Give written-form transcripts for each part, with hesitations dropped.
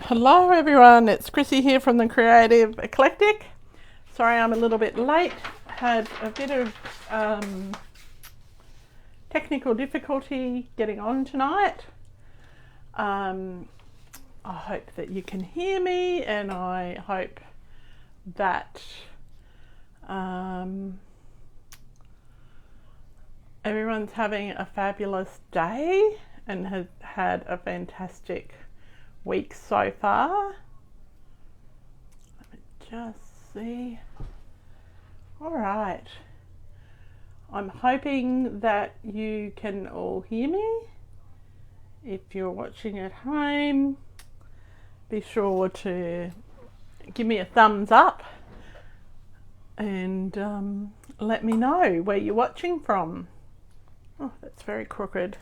Hello everyone, it's Chrissy here from the Creative Eclectic. Sorry I'm a little bit late, had a bit of technical difficulty getting on tonight. I hope that you can hear me, and I hope that everyone's having a fabulous day and has had a fantastic week so far. Let me just see. Alright, I'm hoping that you can all hear me. If you're watching at home, be sure to give me a thumbs up and let me know where you're watching from. Oh, that's very crooked.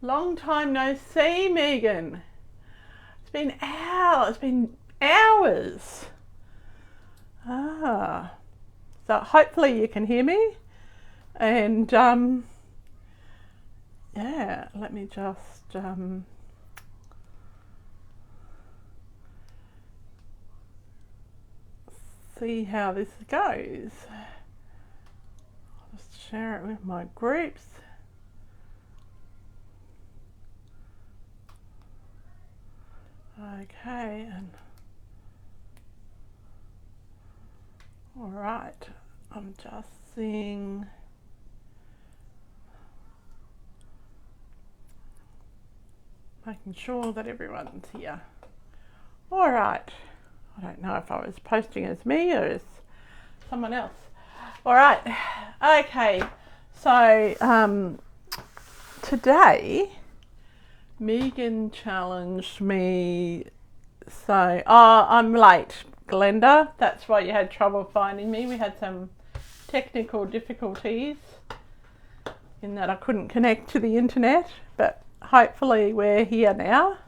Long time no see, Megan. It's been hours. So hopefully you can hear me. And yeah, let me just see how this goes. I'll just share it with my groups. Okay, and all right, I'm just seeing. Making sure that everyone's here. All right. I don't know if I was posting as me or as someone else. All right. Okay. So today, Megan challenged me. So, I'm late, Glenda. That's why you had trouble finding me. We had some technical difficulties in that I couldn't connect to the internet, but hopefully we're here now.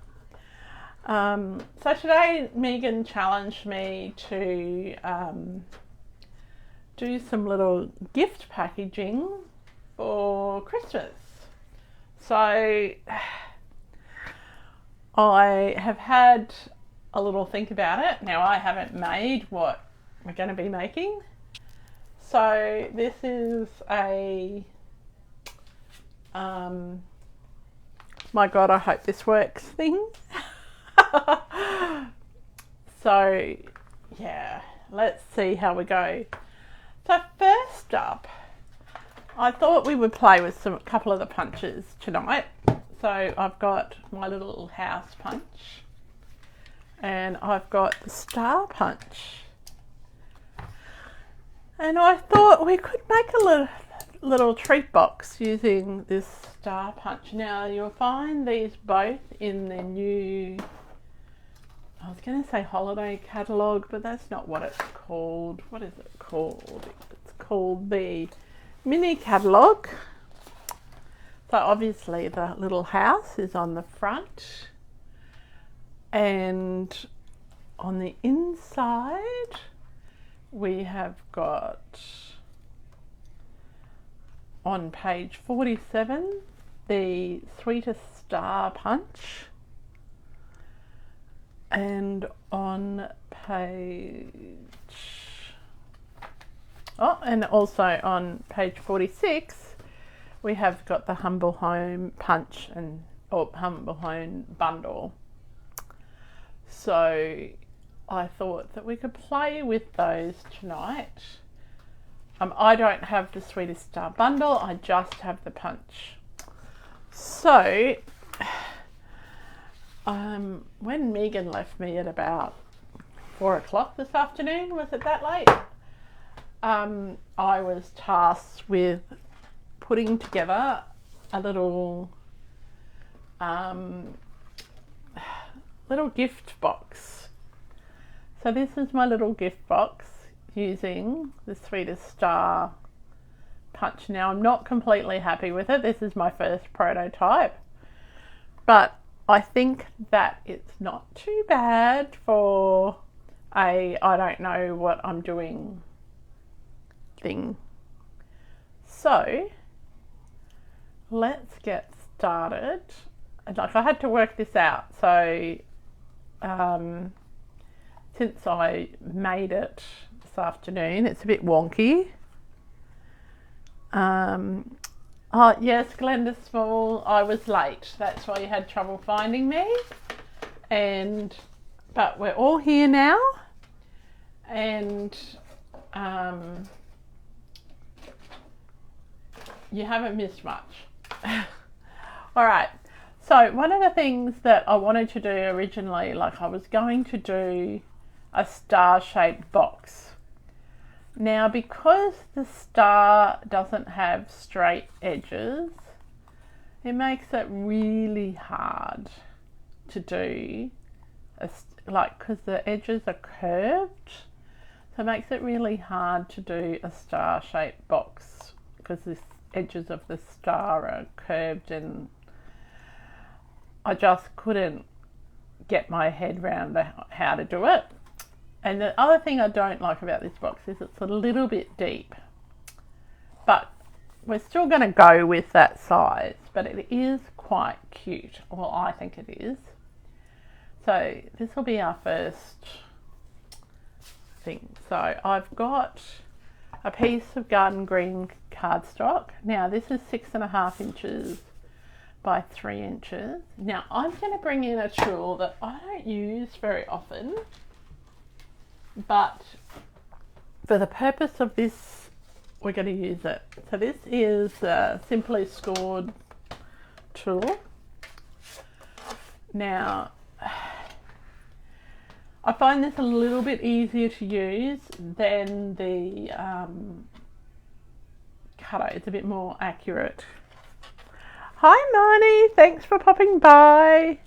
So today Megan challenged me to do some little gift packaging for Christmas. So I have had a little think about it. Now I haven't made what we're going to be making. So this is a my God, I hope this works thing. So yeah, let's see how we go. So first up, I thought we would play with a couple of the punches tonight. So I've got my little house punch and I've got the star punch. And I thought we could make a little treat box using this star punch. Now you'll find these both in the new, I was going to say holiday catalogue, but that's not what it's called. What is it called? It's called the mini catalogue. So obviously the little house is on the front, and on the inside we have got, on page 47, the sweetest star punch, and on and also on page 46 we have got the humble home punch or humble home bundle. So I thought that we could play with those tonight. I don't have the sweetest star bundle, I just have the punch. So when Megan left me at about 4 o'clock this afternoon, was it that late? I was tasked with putting together a little gift box. So this is my little gift box using the sweetest star punch. Now I'm not completely happy with it. This is my first prototype, but I think that it's not too bad for I don't know what I'm doing thing. So let's get started. Like, I had to work this out. So since I made it this afternoon. It's a bit wonky. Oh yes, Glenda Small, I was late. That's why you had trouble finding me. But we're all here now, and you haven't missed much. All right. So one of the things that I wanted to do originally, like I was going to do a star-shaped box. Now, because the star doesn't have straight edges, it makes it really hard to do, because the edges are curved, so it makes it really hard to do a star-shaped box because the edges of the star are curved, and I just couldn't get my head around how to do it. And the other thing I don't like about this box is it's a little bit deep, but we're still going to go with that size, but it is quite cute. Well, I think it is. So this will be our first thing. So I've got a piece of garden green cardstock. Now this is 6.5 inches by 3 inches. Now I'm going to bring in a tool that I don't use very often, but for the purpose of this, we're going to use it. So this is a Simply Scored tool. Now, I find this a little bit easier to use than the cutter. It's a bit more accurate. Hi Marnie, thanks for popping by.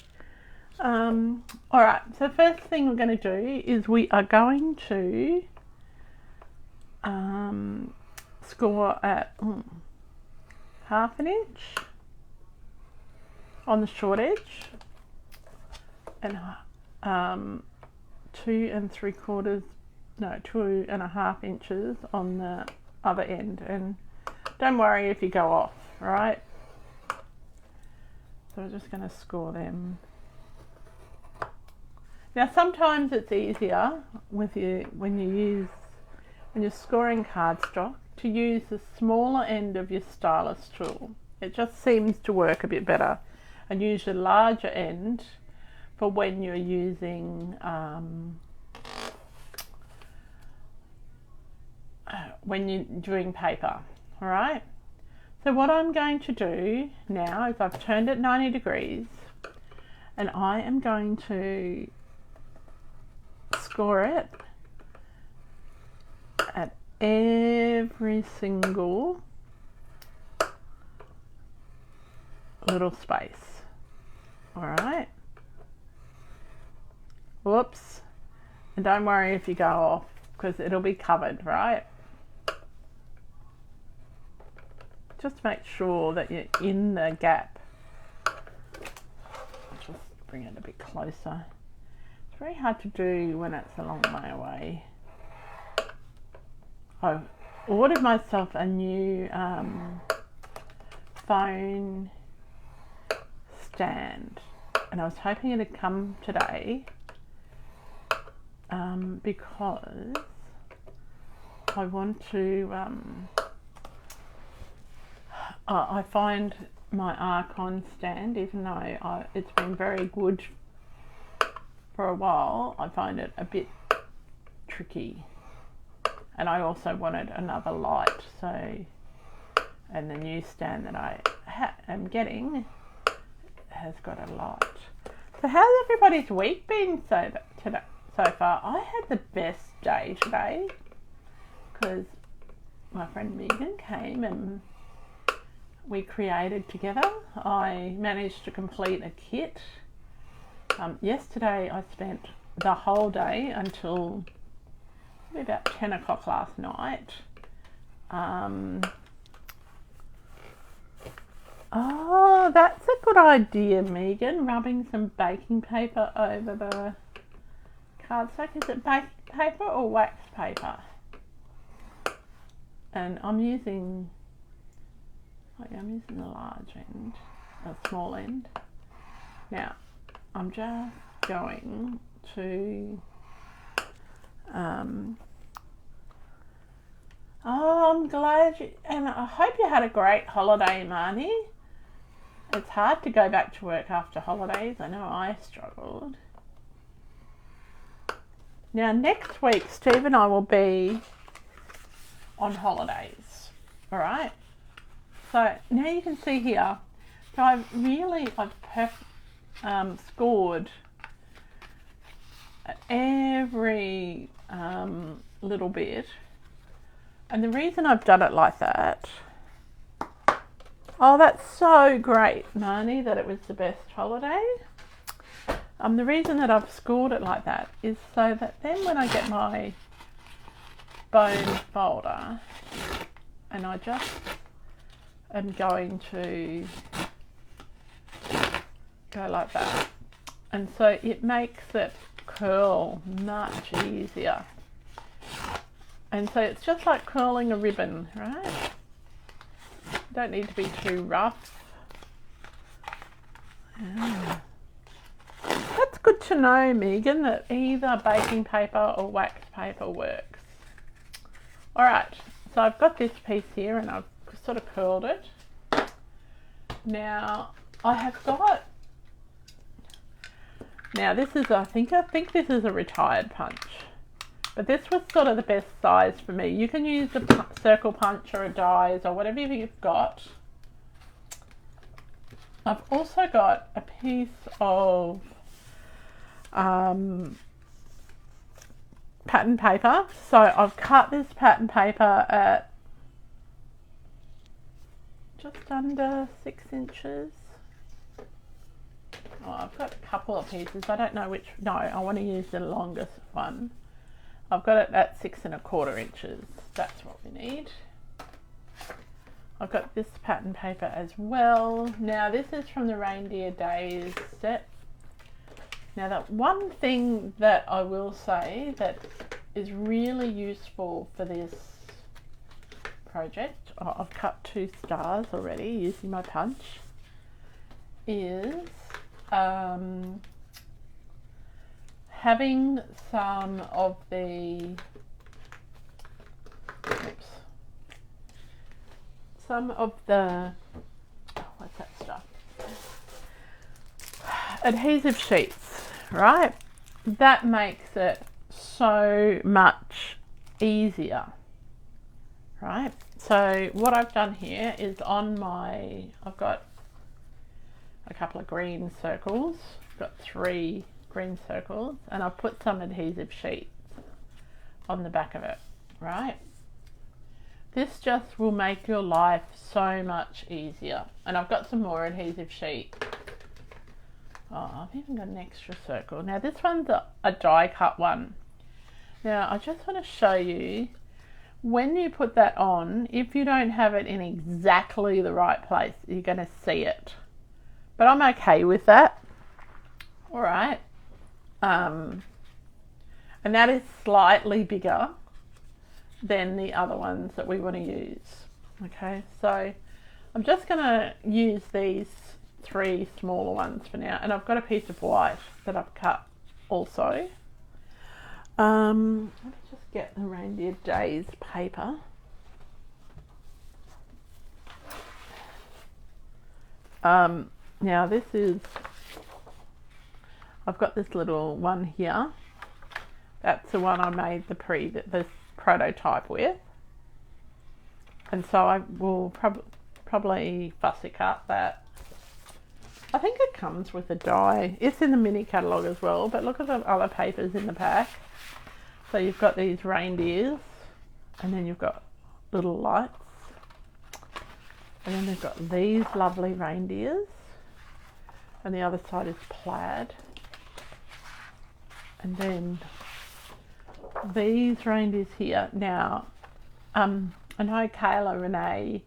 Alright, so first thing we're going to do is we are going to score at 1/2 inch on the short edge and 2.75 inches on the other end, and don't worry if you go off, right? So we're just going to score them. Now sometimes it's easier when you're scoring cardstock to use the smaller end of your stylus tool. It just seems to work a bit better, and use the larger end for when you're using when you're doing paper. All right. So what I'm going to do now is I've turned it 90 degrees, and I am going to score it at every single little space. All right. Whoops. And don't worry if you go off, because it'll be covered, right? Just make sure that you're in the gap. Just bring it a bit closer. It's very hard to do when it's a long way away. I ordered myself a new phone stand, and I was hoping it'd come today because I want to I find my Archon stand, even though it's been very good for a while, I find it a bit tricky. And I also wanted another light, so, and the new stand that I am getting has got a light. So how's everybody's week been so far? I had the best day today because my friend Megan came and we created together. I managed to complete a kit. Yesterday I spent the whole day until about 10 o'clock last night. Oh, that's a good idea, Megan. Rubbing some baking paper over the cardstock. Is it baking paper or wax paper? And I'm using the large end, the small end. Now, I'm just going to I'm glad you, and I hope you had a great holiday, Marnie. It's hard to go back to work after holidays. I know I struggled. Now next week, Steve and I will be on holidays. All right. So now you can see here. So I've scored every little bit, and the reason I've done it like that. Oh, that's so great, Marnie, that it was the best holiday. The reason that I've scored it like that is so that then when I get my bone folder and I just am going to go like that, and so it makes it curl much easier. And so it's just like curling a ribbon, right? Don't need to be too rough. Yeah. That's good to know, Megan, that either baking paper or wax paper works. All right, so I've got this piece here and I've sort of curled it. Now I have got, now this is, I think this is a retired punch, but this was sort of the best size for me. You can use a circle punch or a dies or whatever you've got. I've also got a piece of pattern paper. So I've cut this pattern paper at just under 6 inches. Oh, I've got a couple of pieces. I don't know which. No, I want to use the longest one. I've got it at 6 1/4 inches. That's what we need. I've got this pattern paper as well. Now this is from the Reindeer Days set. Now that one thing that I will say that is really useful for this project, I've cut 2 stars already using my punch, is having some of the what's that stuff? Adhesive sheets, right? That makes it so much easier, right? So what I've done here is I've got a couple of green circles. I've got 3 green circles, and I've put some adhesive sheets on the back of it, right? This just will make your life so much easier. And I've got some more adhesive sheet. Oh, I've even got an extra circle. Now this one's a die cut one. Now I just want to show you, when you put that on, if you don't have it in exactly the right place, you're going to see it. But I'm okay with that. All right. And that is slightly bigger than the other ones that we want to use. Okay, so I'm just going to use these 3 smaller ones for now, and I've got a piece of white that I've cut also. Let's just get the Reindeer Days paper. Now this is, I've got this little one here. That's the one I made the prototype with, and so I will probably fussy cut that. I think it comes with a die. It's in the mini catalogue as well, but look at the other papers in the pack. So you've got these reindeers, and then you've got little lights, and then they've got these lovely reindeers, and the other side is plaid, and then these reindeers here. Now, I know Kayla Renee,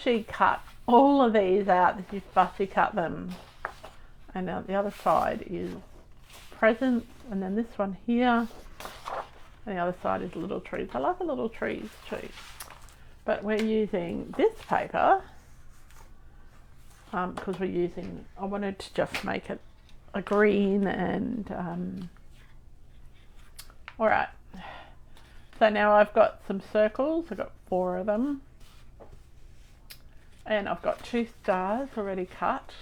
she cut all of these out, that you fussy cut them. And now the other side is presents, and then this one here, and the other side is little trees. I like the little trees too. But we're using this paper because I wanted to just make it a green and all right, so now I've got some circles. I've got 4 of them, and I've got 2 stars already cut.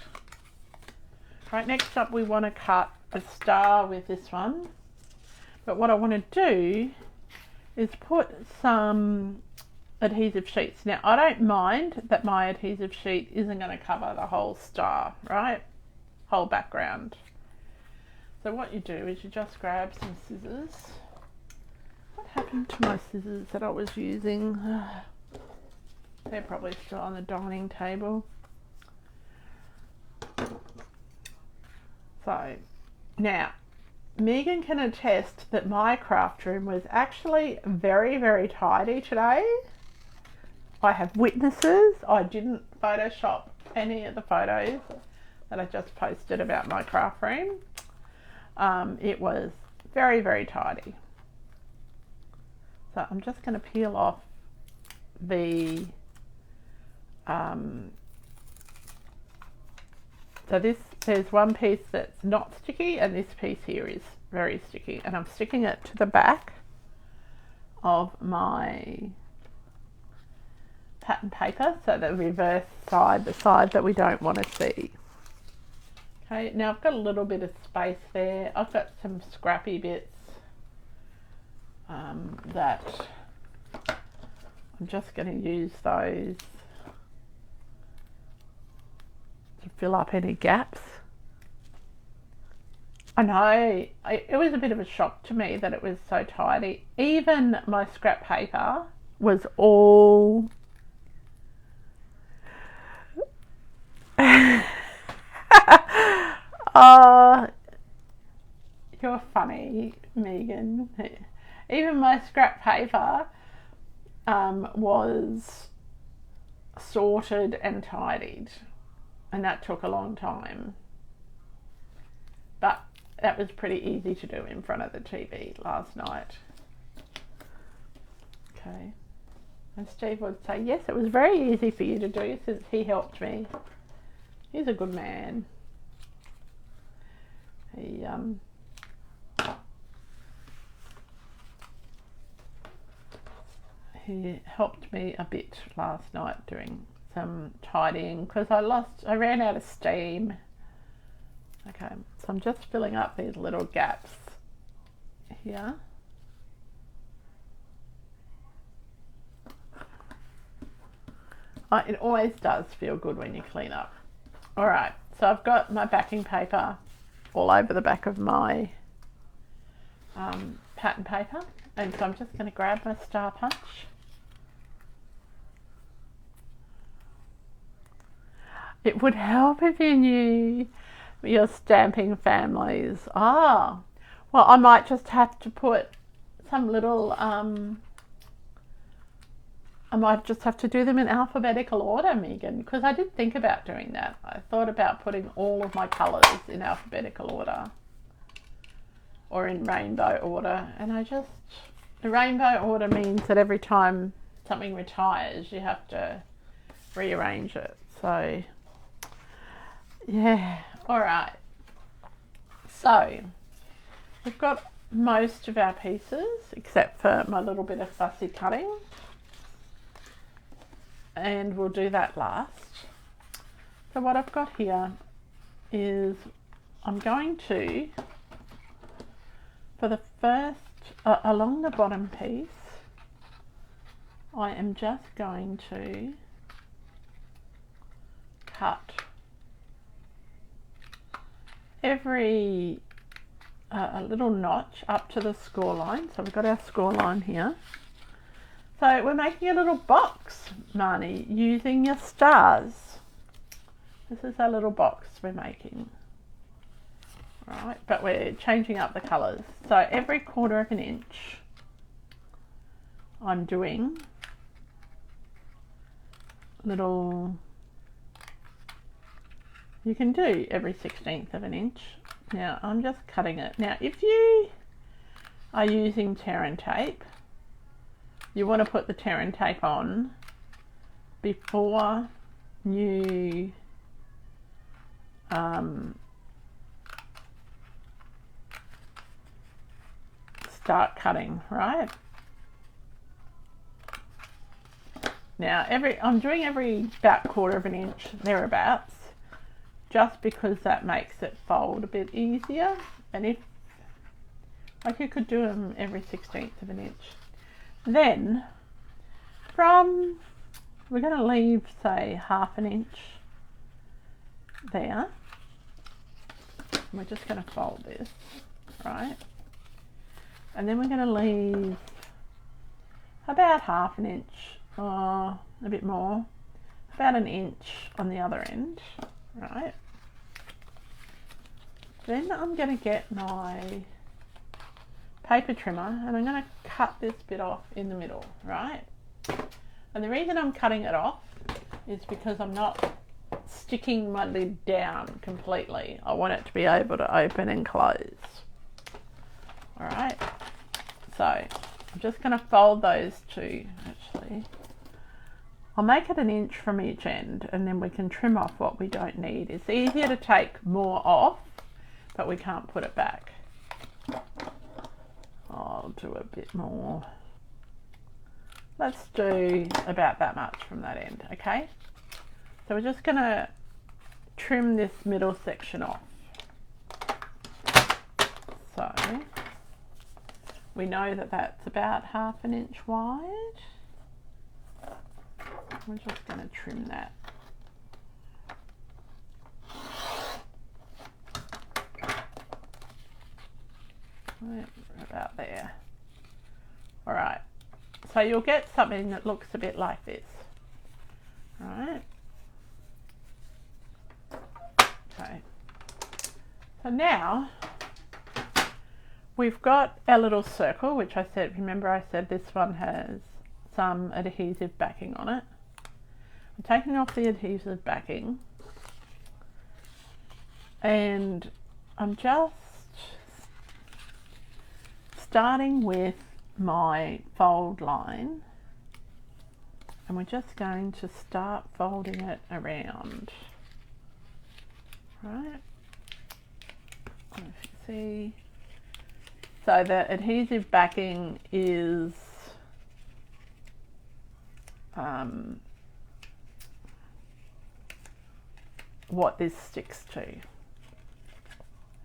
Right, next up we want to cut a star with this one, but what I want to do is put some adhesive sheets. Now I don't mind that my adhesive sheet isn't going to cover the whole star, right, whole background. So what you do is you just grab some scissors. What happened to my scissors that I was using? They're probably still on the dining table. So now Megan can attest that my craft room was actually very, very tidy today. I have witnesses. I didn't Photoshop any of the photos that I just posted about my craft room. It was very, very tidy. So I'm just going to peel off the so there's one piece that's not sticky, and this piece here is very sticky, and I'm sticking it to the back of my pattern paper, so the reverse side, the side that we don't want to see. Okay, now I've got a little bit of space there. I've got some scrappy bits that I'm just going to use those to fill up any gaps. I know, it was a bit of a shock to me that it was so tidy. Even my scrap paper was all oh, you're funny, Megan. Even my scrap paper was sorted and tidied, and that took a long time, but that was pretty easy to do in front of the TV last night. Okay, and Steve would say, yes, it was very easy for you to do since he helped me. He's a good man. He helped me a bit last night doing some tidying because I ran out of steam. Okay, so I'm just filling up these little gaps here. It always does feel good when you clean up. All right, so I've got my backing paper all over the back of my pattern paper, and so I'm just going to grab my star punch. It would help if you knew your stamping families. Well, I might just have to put some little I might just have to do them in alphabetical order, Megan, because I did think about doing that. I thought about putting all of my colours in alphabetical order or in rainbow order, and the rainbow order means that every time something retires you have to rearrange it. So yeah, all right, so we've got most of our pieces except for my little bit of fussy cutting, and we'll do that last. So what I've got here is I'm going to, for the first, along the bottom piece, I am just going to cut every a little notch up to the score line. So we've got our score line here. So we're making a little box, Marnie, using your stars. This is our little box we're making. Right, but we're changing up the colours. So every 1/4 of an inch I'm doing little, you can do every 1/16 of an inch. Now I'm just cutting it. Now if you are using tear and tape, you want to put the tear and tape on before you start cutting, right? Now I'm doing every about 1/4 of an inch thereabouts, just because that makes it fold a bit easier. And if, like, you could do them every 1/16 of an inch. Then we're going to leave, say, 1/2 an inch there. We're just going to fold this, right? And then we're going to leave about 1/2 an inch, or a bit more, about 1 inch on the other end, right? Then I'm going to get my paper trimmer and I'm going to cut this bit off in the middle, right? And the reason I'm cutting it off is because I'm not sticking my lid down completely. I want it to be able to open and close. All right, so I'm just going to fold those two. Actually, I'll make it 1 inch from each end, and then we can trim off what we don't need. It's easier to take more off, but we can't put it back. I'll do a bit more. Let's do about that much from that end, okay? So we're just going to trim this middle section off. So we know that that's about 1/2 an inch wide. We're just going to trim that. Right about there. All right. So you'll get something that looks a bit like this. All right. Okay. So now we've got our little circle, which I said, remember I said this one has some adhesive backing on it. I'm taking off the adhesive backing, and I'm just starting with my fold line, and we're just going to start folding it around, right? If you see, so the adhesive backing is what this sticks to.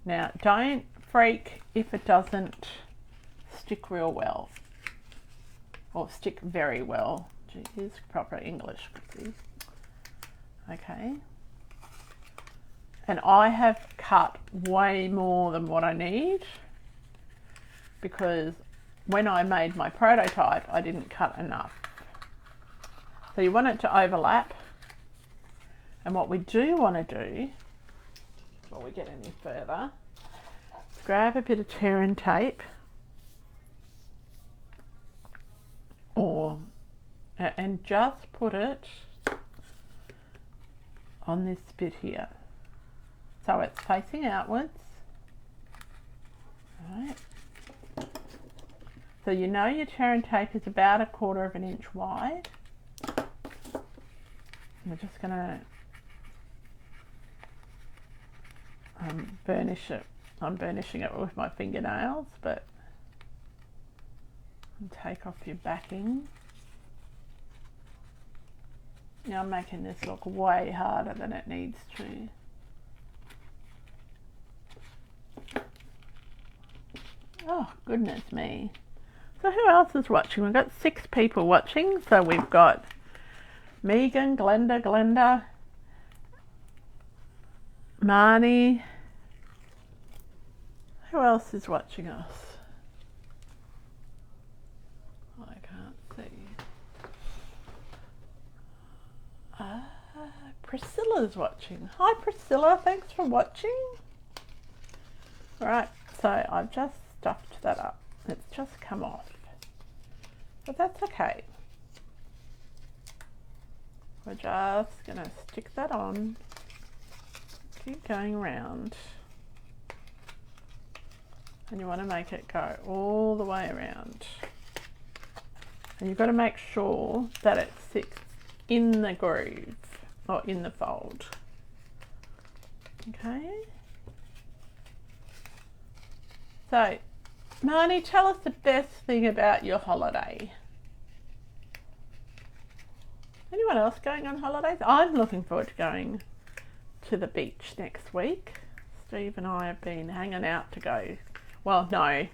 Now, don't freak if it doesn't stick real well, or stick very well. Gee, here's proper English, Chrissy. Okay. And I have cut way more than what I need, because when I made my prototype, I didn't cut enough. So you want it to overlap. And what we do want to do, before we get any further, is grab a bit of tear and tape, and just put it on this bit here, so it's facing outwards. Right. So you know your tear and tape is about 1/4 of an inch wide. We're just going to burnish it. I'm burnishing it with my fingernails, but take off your backing. Now I'm making this look way harder than it needs to. Oh, goodness me. So who else is watching? We've got 6 people watching. So we've got Megan, Glenda, Marnie. Who else is watching us? I can't see. Priscilla's watching. Hi Priscilla, thanks for watching. Right, so I've just stuffed that up. It's just come off, but that's okay. We're just going to stick that on, keep going around, and you want to make it go all the way around. And you've got to make sure that it sits in the groove, or in the fold. Okay. So Marnie, tell us the best thing about your holiday. Anyone else going on holidays? I'm looking forward to going to the beach next week. Steve and I have been hanging out to go. Well, no.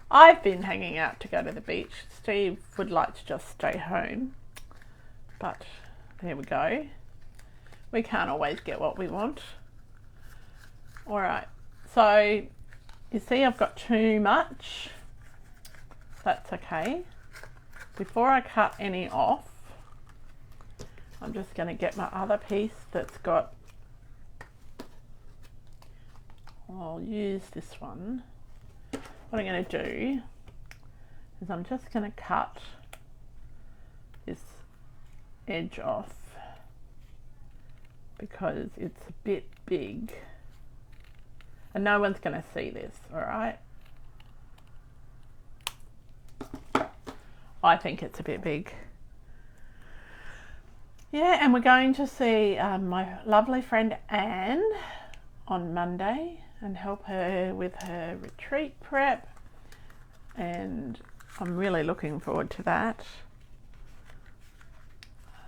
I've been hanging out to go to the beach. Steve would like to just stay home. But there we go. We can't always get what we want. Alright, so you see I've got too much. That's okay. Before I cut any off, I'm just going to get my other piece that's got, I'll use this one. What I'm going to do is I'm just going to cut this edge off because it's a bit big and no one's going to see this, alright? I think it's a bit big. Yeah, and we're going to see my lovely friend Anne on Monday and help her with her retreat prep, and I'm really looking forward to that.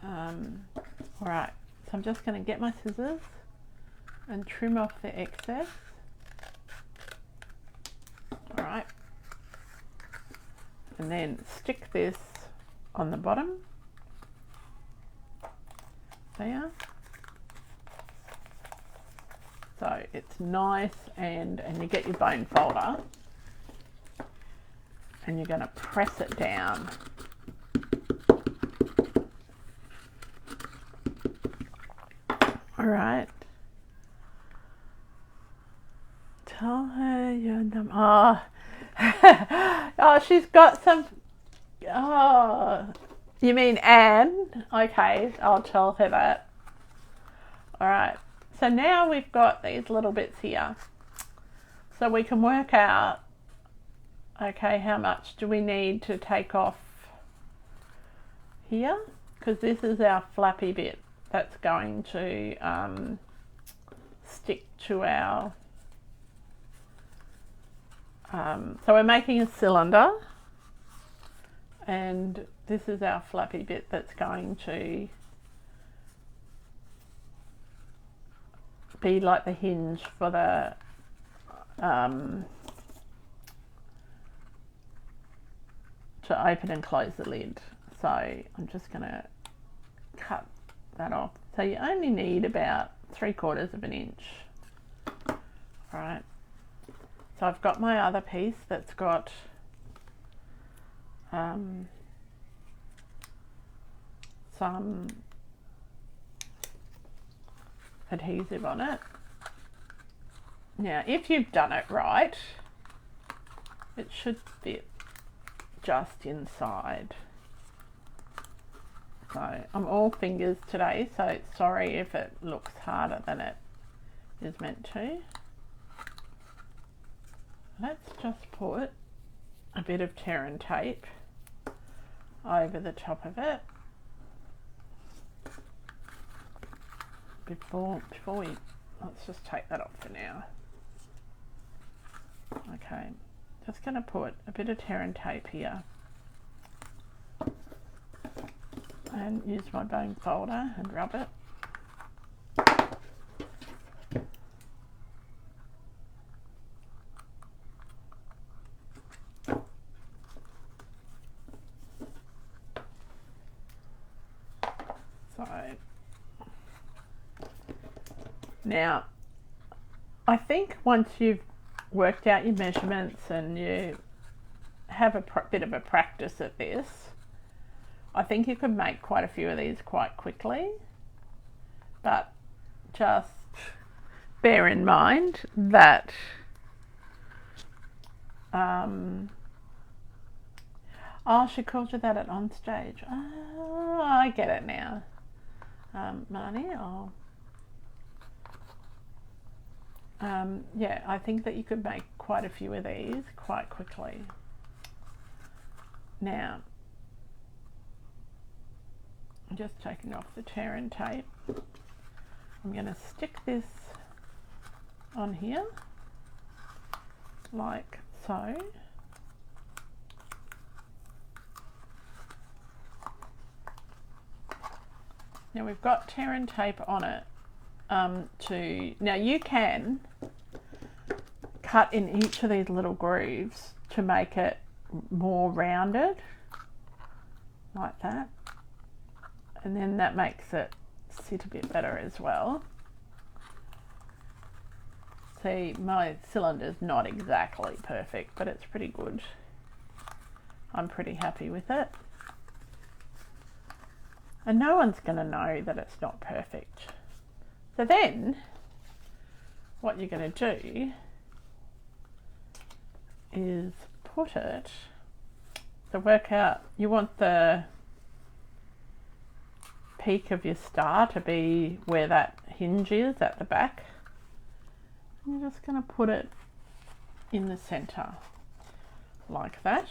Alright, so I'm just going to get my scissors and trim off the excess. Alright, and then stick this on the bottom there, so it's nice, and you get your bone folder and you're going to press it down. Alright, tell her your number. Oh. Oh, she's got some. Oh, you mean Anne? Okay, I'll tell her that. Alright, so now we've got these little bits here, so we can work out, okay, how much do we need to take off here, because this is our flappy bit that's going to stick to our, so we're making a cylinder, and this is our flappy bit that's going to be like the hinge for the to open and close the lid. So I'm just going to cut that off. So you only need about 3/4 of an inch. Right. So I've got my other piece that's got some adhesive on it. Now, if you've done it right, it should fit just inside. So I'm all fingers today, so sorry if it looks harder than it is meant to. Let's just put a bit of tear and tape over the top of it before we, let's just take that off for now. Okay, just going to put a bit of tear and tape here and use my bone folder and rub it. So now I think once you've worked out your measurements and you have a bit of a practice at this, I think you could make quite a few of these quite quickly, but just bear in mind that oh, she called you that at on stage. Oh, I get it now. Marnie, yeah, I think that you could make quite a few of these quite quickly. Now, I'm just taking off the tear and tape. I'm going to stick this on here, like so. Now we've got tear and tape on it. Now you can cut in each of these little grooves to make it more rounded, like that, and then that makes it sit a bit better as well. See, my cylinder's not exactly perfect, but it's pretty good. I'm pretty happy with it. And no one's going to know that it's not perfect. So then, what you're going to do is put it, so work out, you want the peak of your star to be where that hinge is at the back. And you're just going to put it in the centre, like that.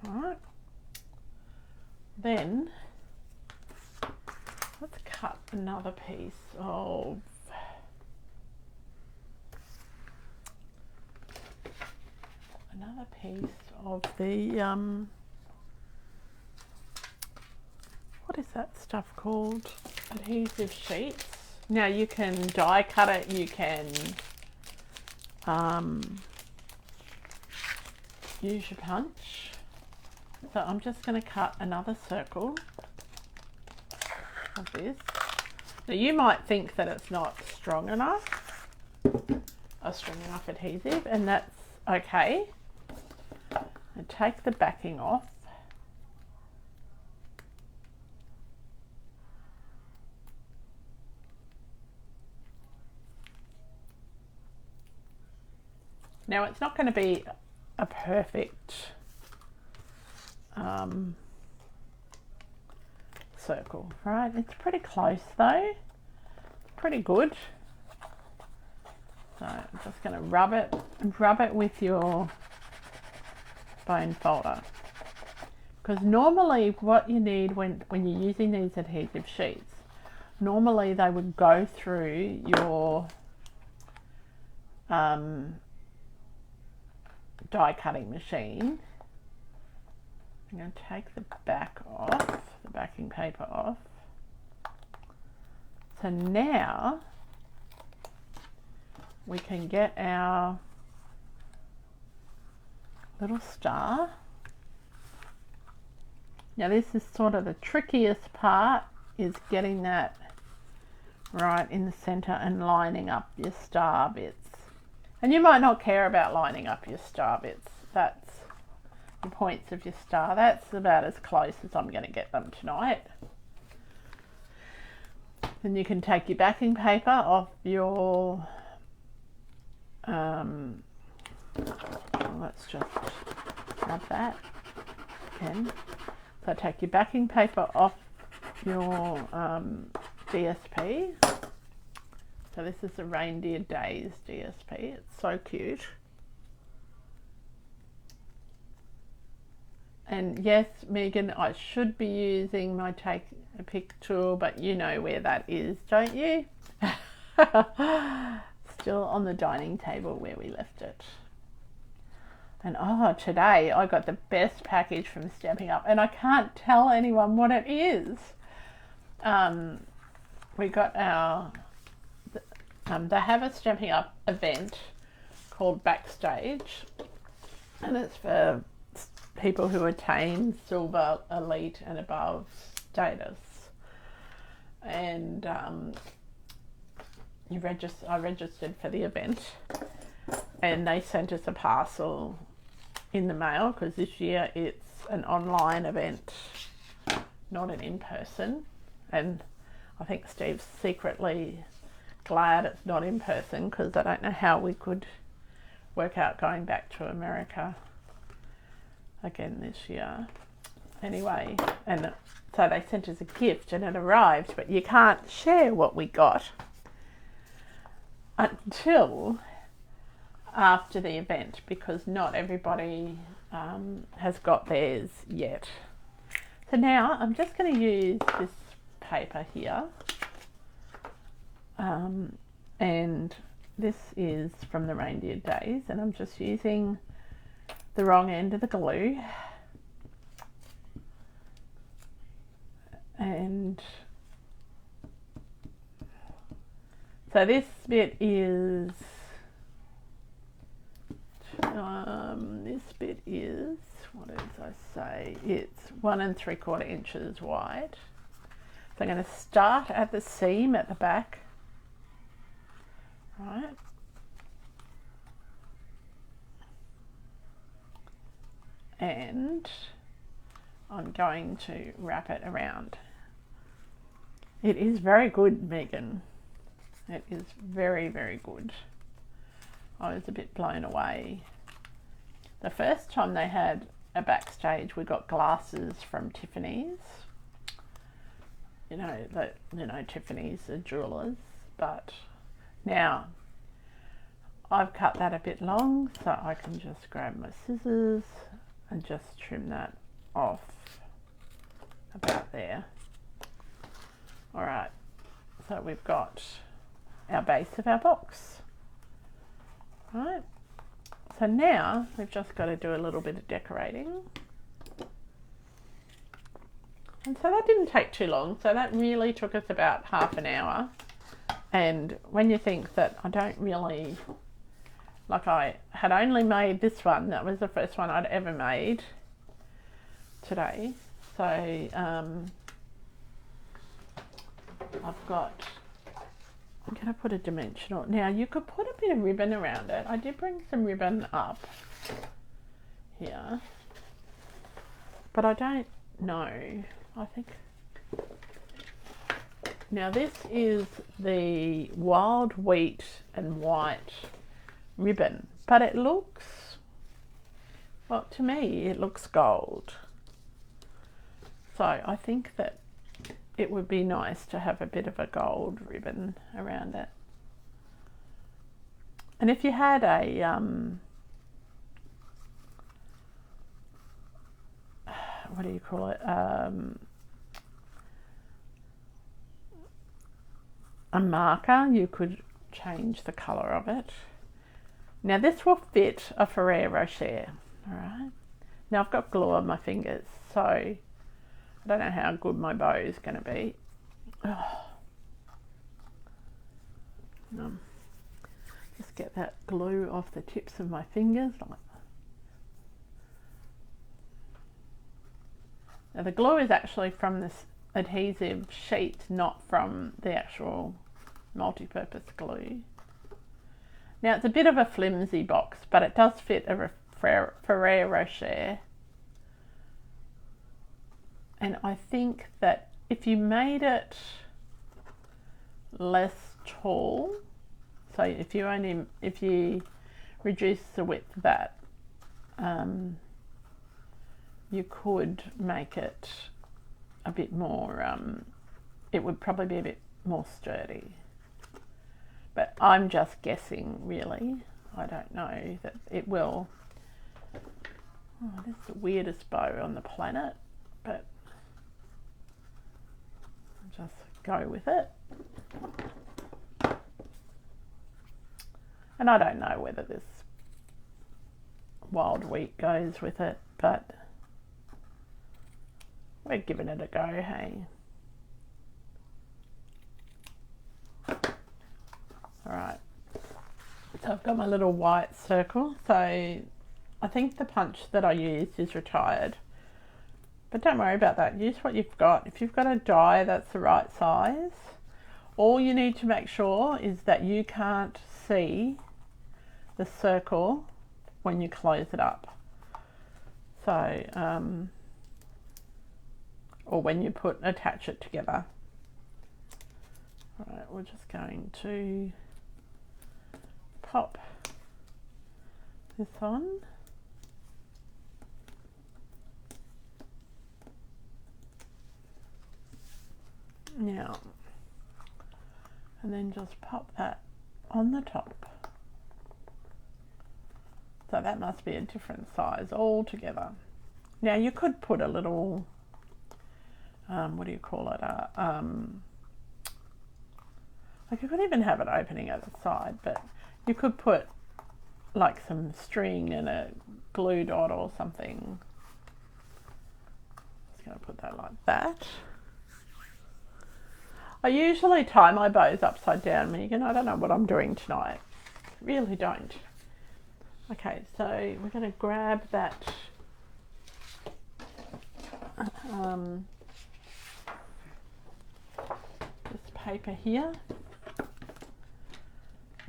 All right. Then, let's cut another piece of the what is that stuff called? Adhesive sheets. Now you can die cut it, you can use your punch. So I'm just going to cut another circle of this. Now you might think that it's not strong enough, a strong enough adhesive, and that's okay. And take the backing off. Now it's not going to be a perfect circle, right? It's pretty close though, pretty good. So I'm just going to rub it with your bone folder, because normally what you need when you're using these adhesive sheets, normally they would go through your die cutting machine. I'm going to take the back off, the backing paper off. So now we can get our little star. Now this is sort of the trickiest part, is getting that right in the center and lining up your star bits. And you might not care about lining up your star bits. That's the points of your star. That's about as close as I'm going to get them tonight. Then you can take your backing paper off your let's just rub that again. So take your backing paper off your DSP. So this is the Reindeer Days DSP. It's so cute. And yes, Megan, I should be using my Take a Pic tool, but you know where that is, don't you? Still on the dining table where we left it. And oh, today I got the best package from Stamping Up, and I can't tell anyone what it is. We got our, they have a Stamping Up event called Backstage, and it's for people who attain silver, elite and above status. And I registered for the event, and they sent us a parcel in the mail, because this year it's an online event, not an in-person. And I think Steve's secretly glad it's not in person, because I don't know how we could work out going back to America again this year. Anyway, and so they sent us a gift and it arrived, but you can't share what we got until after the event, because not everybody has got theirs yet. So now I'm just going to use this paper here, and this is from the Reindeer Days, and I'm just using the wrong end of the glue, and So this bit is, what did I say? It's 1 3/4 inches wide. So I'm going to start at the seam at the back, right? And I'm going to wrap it around. It is very good, Megan. It is very, very good. I was a bit blown away. The first time they had a backstage, we got glasses from Tiffany's. Tiffany's are jewelers, but now I've cut that a bit long, so I can just grab my scissors and just trim that off about there. All right, so we've got our base of our box, right? So now we've just got to do a little bit of decorating. And so that didn't take too long. So that really took us about half an hour. And when you think that I don't really, like I had only made this one, that was the first one I'd ever made today. So I'm going to put a dimensional. Now you could put a bit of ribbon around it. I did bring some ribbon up here, but I don't know. I think now this is the wild wheat and white ribbon, but it looks, well, to me it looks gold. So I think that it would be nice to have a bit of a gold ribbon around it. And if you had a what do you call it? A marker, you could change the colour of it. Now this will fit a Ferrero Rocher, all right? Now I've got glue on my fingers, so I don't know how good my bow is going to be. Just get that glue off the tips of my fingers. Now the glue is actually from this adhesive sheet, not from the actual multi-purpose glue. Now it's a bit of a flimsy box, but it does fit a Ferrero Rocher. And I think that if you made it less tall, so if you reduce the width of that, you could make it a bit more, it would probably be a bit more sturdy. But I'm just guessing, really. I don't know that it will. Oh, this is the weirdest bow on the planet, but I'll just go with it. And I don't know whether this wild wheat goes with it, but we're giving it a go, hey? Alright, so I've got my little white circle, so I think the punch that I used is retired, but don't worry about that. Use what you've got. If you've got a die that's the right size, all you need to make sure is that you can't see the circle when you close it up. So, or when you attach it together. All right, we're just going to pop this on. Now, and then just pop that on the top. So that must be a different size altogether. Now you could put a little, what do you call it? Like you could even have it opening at the side, but you could put like some string and a glue dot or something. Just going to put that like that. I usually tie my bows upside down, Megan. I don't know what I'm doing tonight. Really don't. Okay, so we're going to grab that this paper here,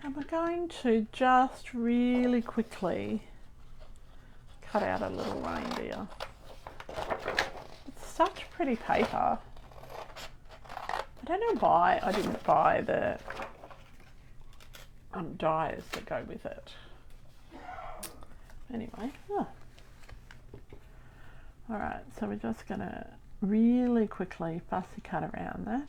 and we're going to just really quickly cut out a little reindeer. It's such pretty paper. I don't know why I didn't buy the dies that go with it. Anyway, alright, so we're just going to really quickly fussy cut around that.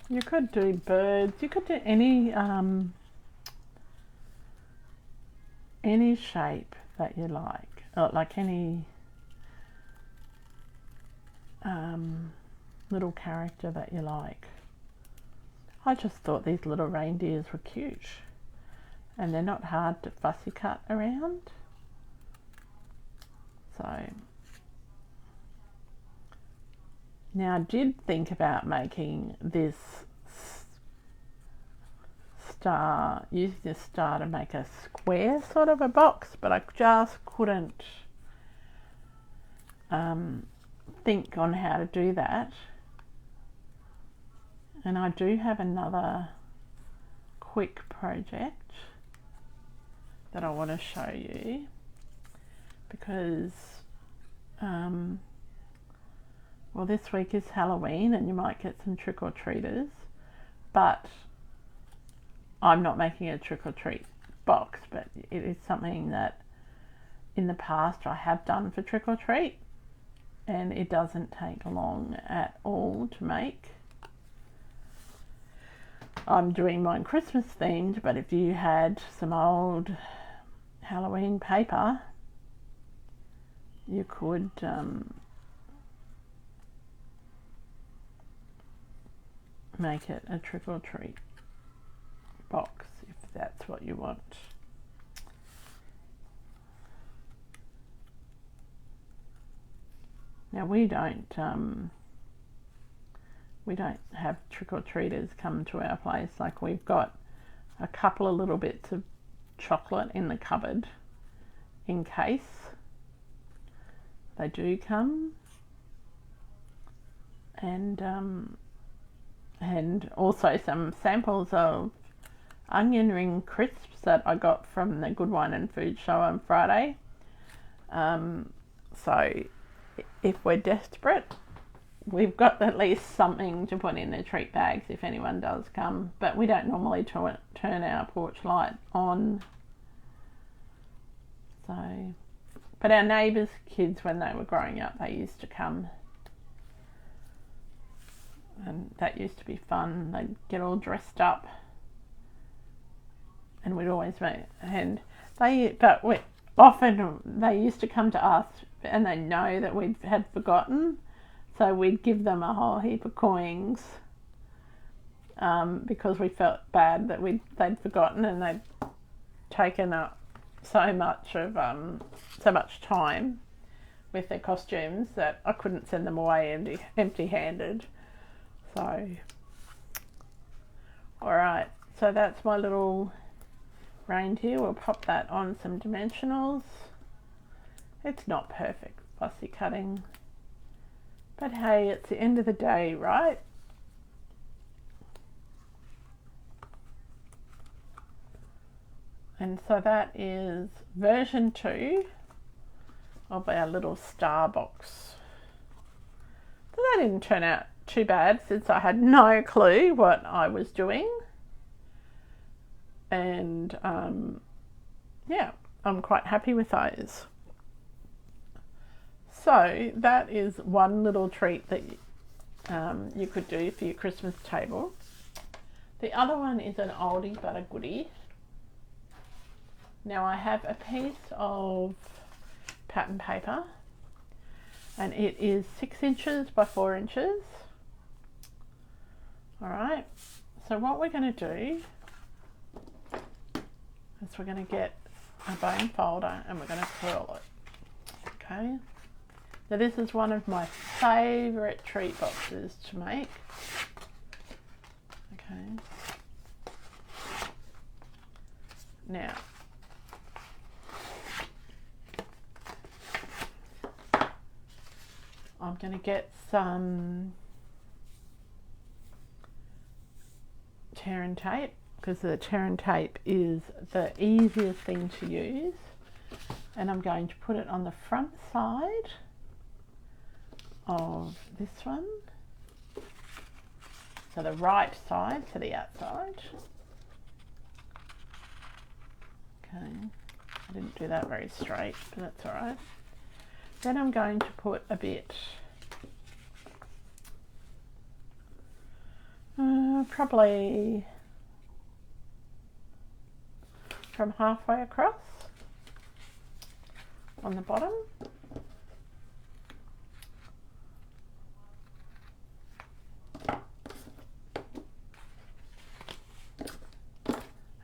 You could do birds, you could do any shape that you like, or like any little character that you like. I just thought these little reindeers were cute, and they're not hard to fussy cut around. So now I did think about making this star, using this star to make a square sort of a box, but I just couldn't think on how to do that. And I do have another quick project that I want to show you, because well, this week is Halloween and you might get some trick-or-treaters, but I'm not making a trick-or-treat box, but it is something that in the past I have done for trick-or-treat, and it doesn't take long at all to make. I'm doing mine Christmas themed, but if you had some old Halloween paper, you could make it a trick-or-treat box if that's what you want. Now we don't have trick-or-treaters come to our place. Like, we've got a couple of little bits of chocolate in the cupboard in case they do come, and also some samples of onion ring crisps that I got from the Good Wine and Food show on Friday. So if we're desperate, we've got at least something to put in the treat bags if anyone does come, but we don't normally turn our porch light on. So, but our neighbours' kids, when they were growing up, they used to come, and that used to be fun. They'd get all dressed up, and we'd always make, and often they used to come to us, and they know that we had forgotten, so we'd give them a whole heap of coins, because we felt bad that they'd forgotten, and they'd taken up so much time with their costumes that I couldn't send them away empty-handed. So, alright, so that's my little reindeer. We'll pop that on some dimensionals. It's not perfect fussy cutting, but hey, it's the end of the day, right? And so that is version 2 of our little star box. So that didn't turn out too bad, since I had no clue what I was doing. And yeah, I'm quite happy with those. So that is one little treat that you could do for your Christmas table. The other one is an oldie but a goodie. Now I have a piece of pattern paper and it is 6 inches by 4 inches. Alright, so what we're going to do is we're going to get a bone folder and we're going to curl it. Okay, now this is one of my favourite treat boxes to make. Okay, now I'm going to get some tear and tape, because the tear and tape is the easiest thing to use, and I'm going to put it on the front side of this one, so the right side to the outside. Okay, I didn't do that very straight, but that's alright. Then I'm going to put a bit, probably from halfway across on the bottom.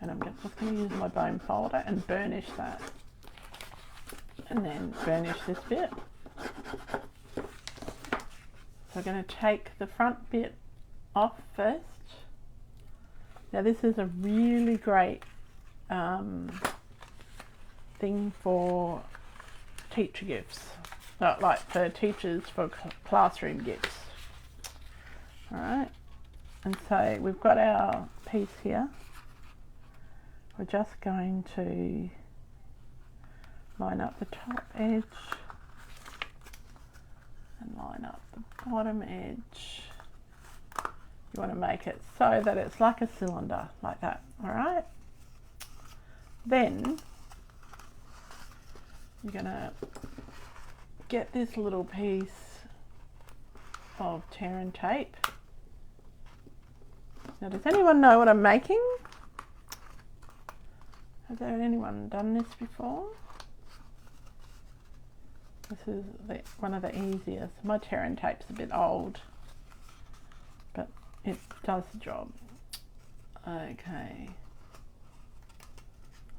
And I'm just going to use my bone folder and burnish that. And then burnish this bit. So I'm going to take the front bit off first. Now this is a really great thing for teacher gifts, like for teachers for classroom gifts. Alright, and so we've got our piece here. We're just going to line up the top edge and line up the bottom edge. You want to make it so that it's like a cylinder, like that. Alright, then you're going to get this little piece of tear and tape. Now, does anyone know what I'm making? Has anyone done this before? This is one of the easiest. My tear and tape's a bit old, but it does the job. Okay,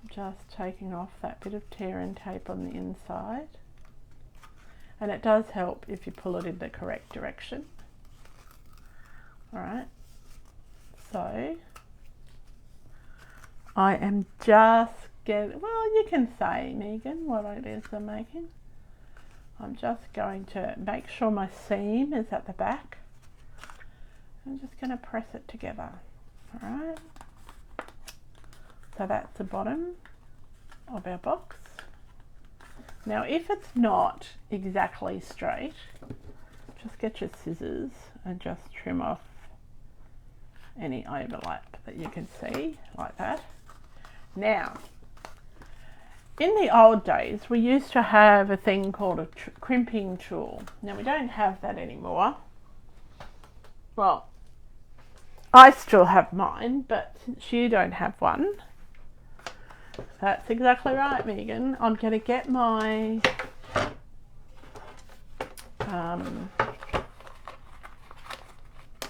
I'm just taking off that bit of tear and tape on the inside, and it does help if you pull it in the correct direction. Alright, so I am just getting, well, you can say, Megan, what it is I'm making. I'm just going to make sure my seam is at the back. I'm just going to press it together. Alright, so that's the bottom of our box. Now if it's not exactly straight, just get your scissors and just trim off any overlap that you can see, like that. Now, in the old days, we used to have a thing called a crimping tool. Now, we don't have that anymore. Well, I still have mine, but since you don't have one, that's exactly right, Megan. I'm going to get my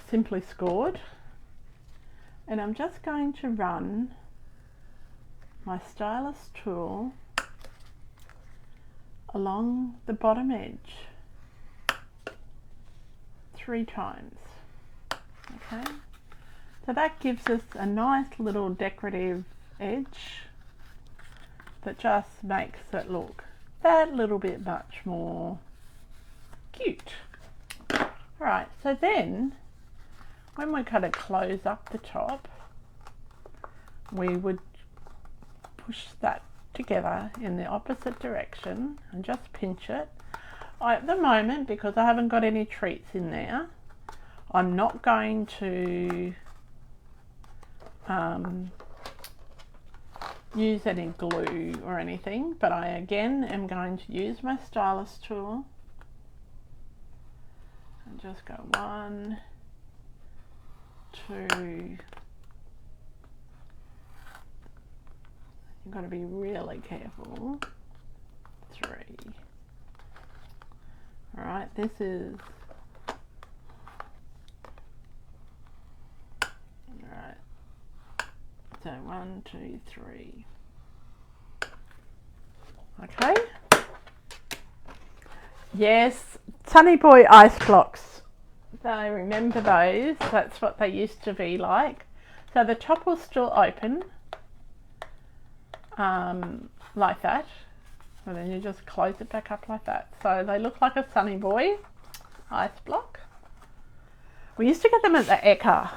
Simply Scored, and I'm just going to run my stylus tool along the bottom edge 3 times. Okay, so that gives us a nice little decorative edge that just makes it look that little bit much more cute. Alright, so then when we kind of close up the top, we would push that together in the opposite direction and just pinch it. At the moment, because I haven't got any treats in there, I'm not going to use any glue or anything, but I again am going to use my stylus tool and just go 1, 2, You've got to be really careful. 3. All right, this is, all right, so 1, 2, 3. Okay. Yes, Sunny Boy ice blocks. I remember those. That's what they used to be like. So the top will still open, like that. And then you just close it back up like that. So they look like a Sunny Boy ice block. We used to get them at the Ecca.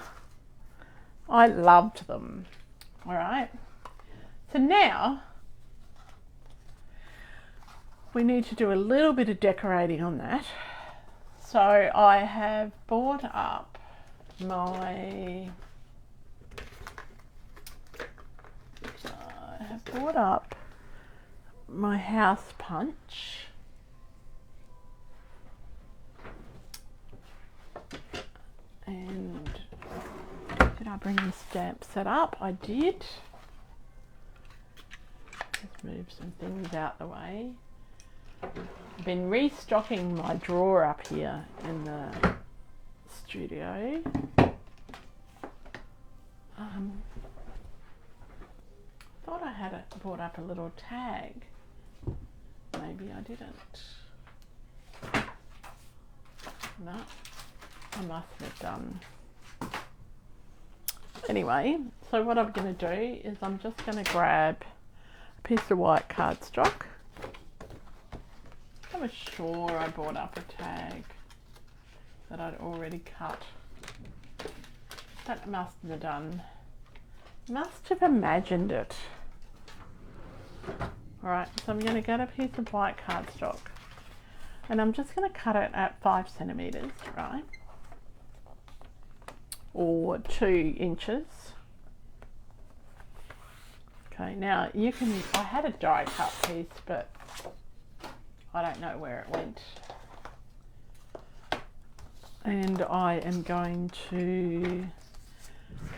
I loved them. All right. So now we need to do a little bit of decorating on that. So I have bought up my house punch. And did I bring the stamp set up? I did. Let's move some things out the way. I've been restocking my drawer up here in the studio. Thought I had brought up a little tag. Maybe I didn't. No, I must have done. Anyway, so what I'm going to do is I'm just going to grab a piece of white cardstock. I was sure I brought up a tag that I'd already cut. That must have done. Must have imagined it. Alright, so I'm going to get a piece of white cardstock and I'm just going to cut it at 5 centimetres, right? Or 2 inches. Okay, now you can, I had a die cut piece, but I don't know where it went. And I am going to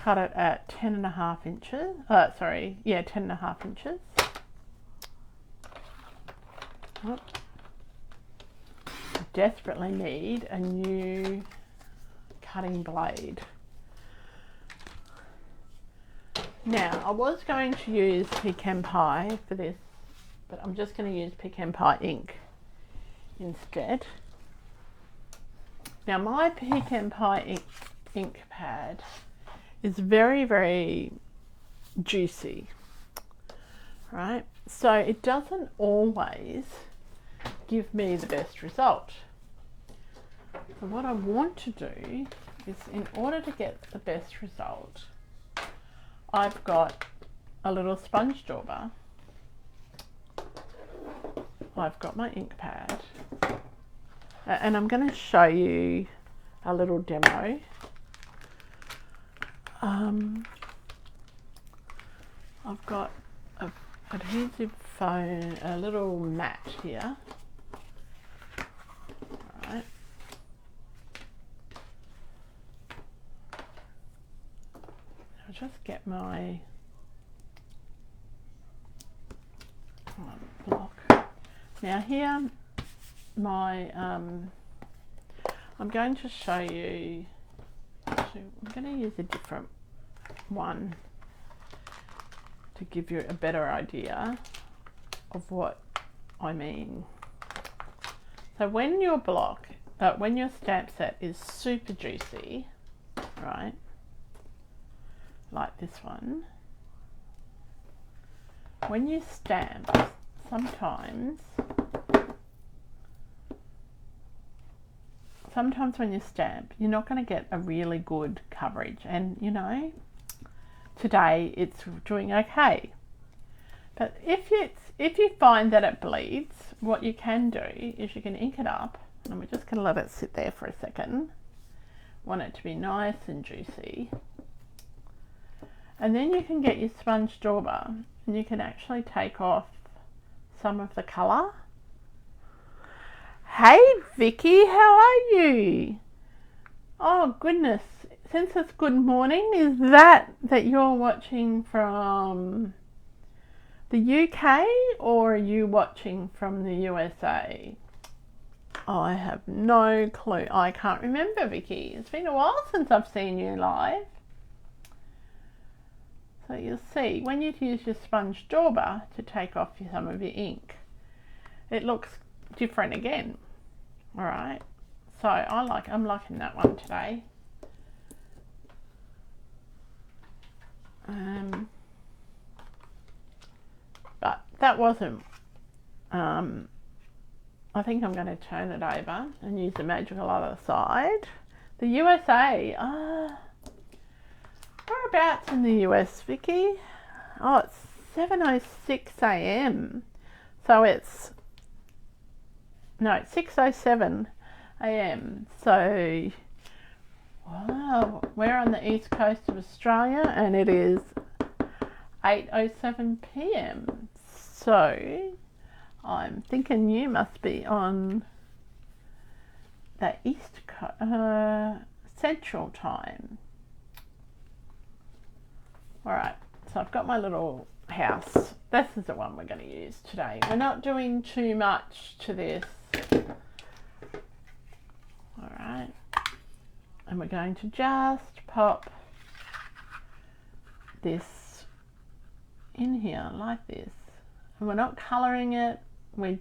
cut it at 10.5 inches. 10.5 inches. Oh. I desperately need a new cutting blade. Now, I was going to use pecan pie for this, but I'm just going to use pecan pie ink instead. Now, my pecan pie ink pad is very, very juicy, right? So it doesn't always give me the best result. So what I want to do is, in order to get the best result, I've got a little sponge dauber. I've got my ink pad, and I'm going to show you a little demo. I've got a adhesive foam, a little mat here. Alright. I'll just get my block. Now here, my I'm going to show you. Actually, I'm going to use a different one to give you a better idea of what I mean. So when your block, when your stamp set is super juicy, right, like this one, when you stamp, sometimes when you stamp, you're not going to get a really good coverage, and you know, today it's doing okay. But if you find that it bleeds, what you can do is you can ink it up, and we're just going to let it sit there for a second. Want it to be nice and juicy. And then you can get your sponge dauber and you can actually take off some of the colour. Hey Vicky, how are you? Oh goodness, since it's good morning, is that you're watching from the UK, or are you watching from the USA? I have no clue. I can't remember, Vicky. It's been a while since I've seen you live. So you'll see, when you use your sponge dauber to take off some of your ink, it looks different again. All right. So I'm liking that one today. But that wasn't. I think I'm going to turn it over and use the magical other side. The USA. Whereabouts in the US, Vicky? Oh, it's 7:06 a.m. So it's 6:07 a.m. So, wow, we're on the east coast of Australia and it is 8:07 p.m. So, I'm thinking you must be on the Central Time. Alright, so I've got my little house. This is the one we're going to use today. We're not doing too much to this. Alright, and we're going to just pop this in here like this. And we're not colouring it, we're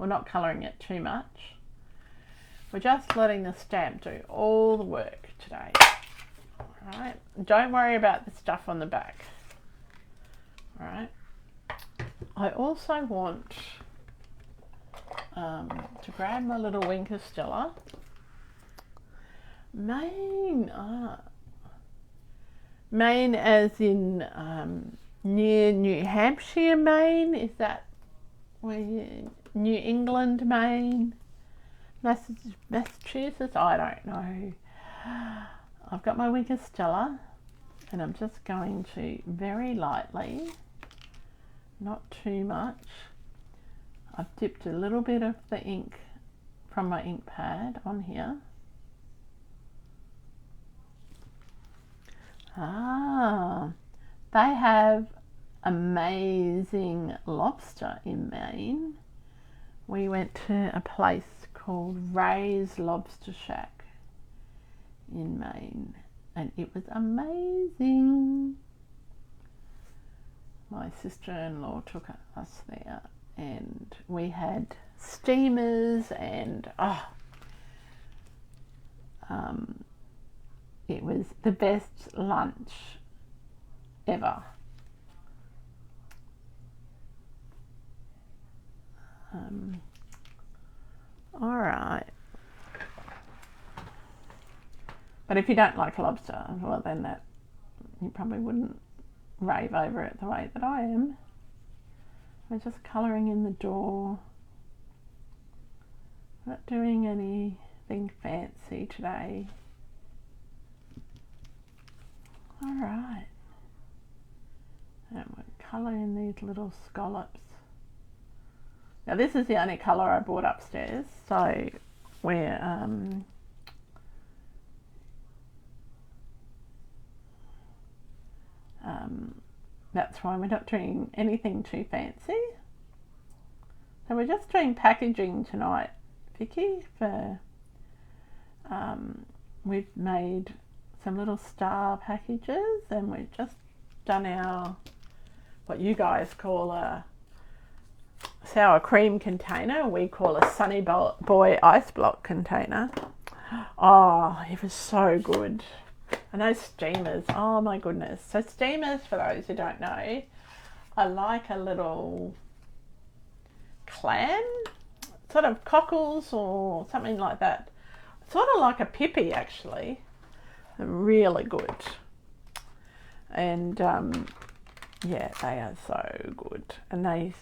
not colouring it too much. We're just letting the stamp do all the work today. Alright, don't worry about the stuff on the back. Alright, I also want to grab my little Winker Stella. Maine as in near New Hampshire, Maine. Is that where New England, Maine? Massachusetts? I don't know. I've got my Winker Stella and I'm just going to very lightly, not too much. I've dipped a little bit of the ink from my ink pad on here. They have amazing lobster in Maine. We went to a place called Ray's Lobster Shack in Maine and it was amazing. My sister-in-law took us there and we had steamers and it was the best lunch ever. All right. But if you don't like lobster, well then that you probably wouldn't rave over it the way that I am. We're just colouring in the door. Not doing anything fancy today. All right. And we're colouring these little scallops. Now this is the only colour I bought upstairs, so we're that's why we're not doing anything too fancy. So we're just doing packaging tonight, Vicky, for we've made some little star packages and we've just done our, what you guys call a sour cream container. We call a Sunny Boy ice block container. Oh, it was so good. And those steamers, oh my goodness. So steamers, for those who don't know, are like a little clam, sort of cockles or something like that. Sort of like a pippy actually. They're really good. And yeah, they are so good. And they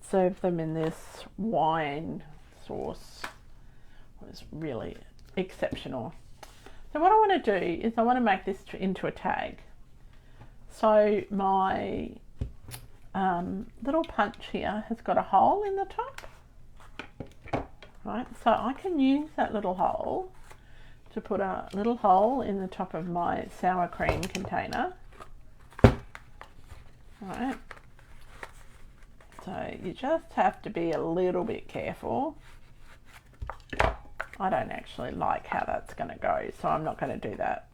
serve them in this wine sauce. It was really exceptional. So what I want to do is I want to make this into a tag. So my little punch here has got a hole in the top, right? So I can use that little hole to put a little hole in the top of my sour cream container. Right. So you just have to be a little bit careful. I don't actually like how that's going to go, so I'm not going to do that.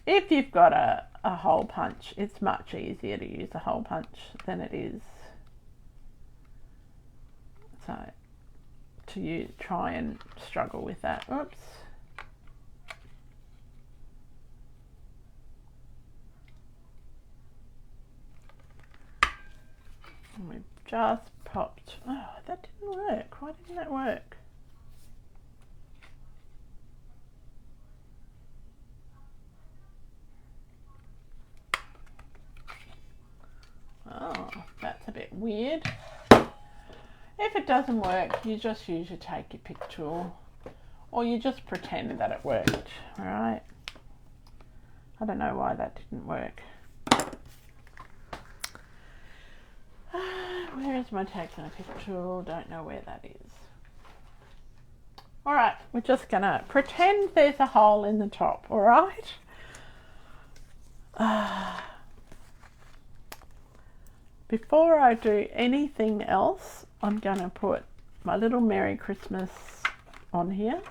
If you've got a hole punch, it's much easier to use a hole punch than it is to try and struggle with that. Oops. And we've just popped. Oh, that didn't work. Why didn't that work? Oh, that's a bit weird. If it doesn't work, you just use your take your pick tool, or you just pretend that it worked. All right. I don't know why that didn't work. Where is my take and a pick tool? Don't know where that is. All right, we're just gonna pretend there's a hole in the top. All right. Before I do anything else, I'm gonna put my little Merry Christmas on here.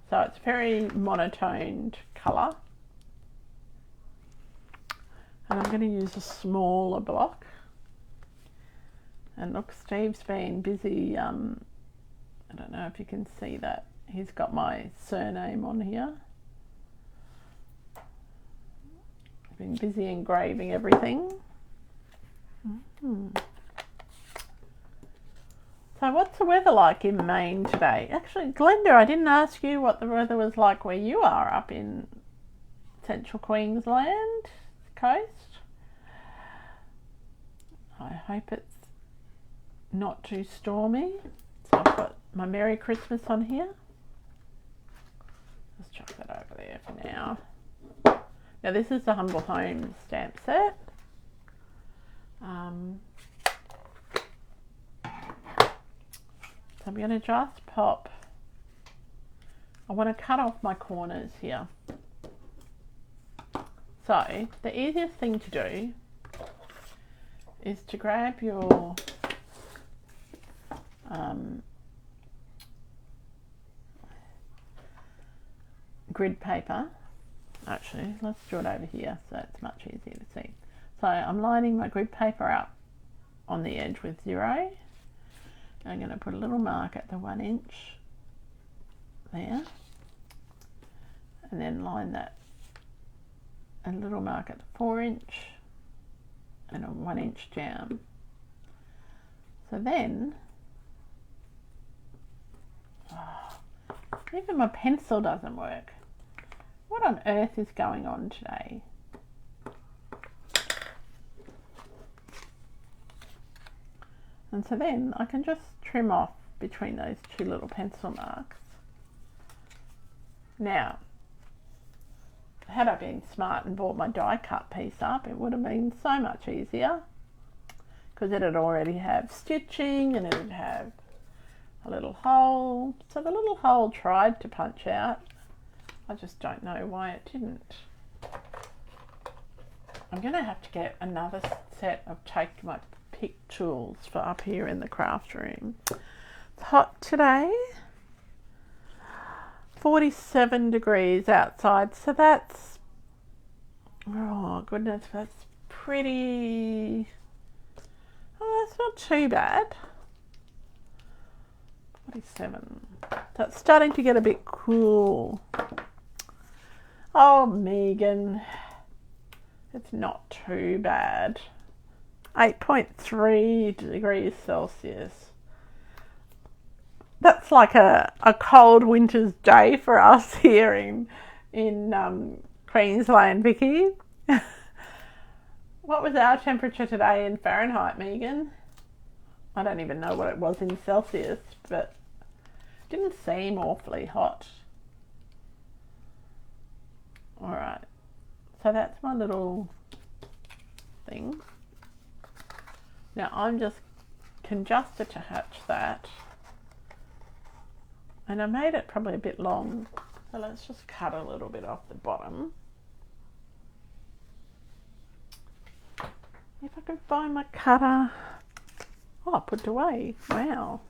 So it's very monotoned colour. And I'm going to use a smaller block. And look, Steve's been busy, I don't know if you can see that. He's got my surname on here. I've been busy engraving everything. So what's the weather like in Maine today? Actually, Glenda, I didn't ask you what the weather was like where you are up in central Queensland coast. I hope it's not too stormy. So I've got my Merry Christmas on here. Let's chuck that over there for now. Now this is the Humble Home stamp set. So I'm going to just pop, I want to cut off my corners here. So the easiest thing to do is to grab your grid paper. Actually, let's do it over here so it's much easier to see. So I'm lining my grid paper up on the edge with 0. I'm going to put a little mark at the 1 inch there, and then line that, a little mark at the 4 inch and a 1 inch down. So then, even my pencil doesn't work. What on earth is going on today? And so then I can just trim off between those two little pencil marks. Now, had I been smart and bought my die cut piece up, it would have been so much easier, because it'd already have stitching and it'd have a little hole. So the little hole tried to punch out. I just don't know why it didn't. I'm going to have to get another set of take my pick tools for up here in the craft room. It's hot today. 47 degrees outside. So that's, oh goodness, that's pretty, oh, that's not too bad. 47. So it's starting to get a bit cool. Oh, Megan, it's not too bad. 8.3 degrees Celsius. That's like a cold winter's day for us here in Queensland, Vicky. What was our temperature today in Fahrenheit, Megan? I don't even know what it was in Celsius, but it didn't seem awfully hot. All right, so that's my little thing. Now I'm just can just attach that, and I made it probably a bit long, so let's just cut a little bit off the bottom. If I could find my cutter. Oh, I put it away. Wow.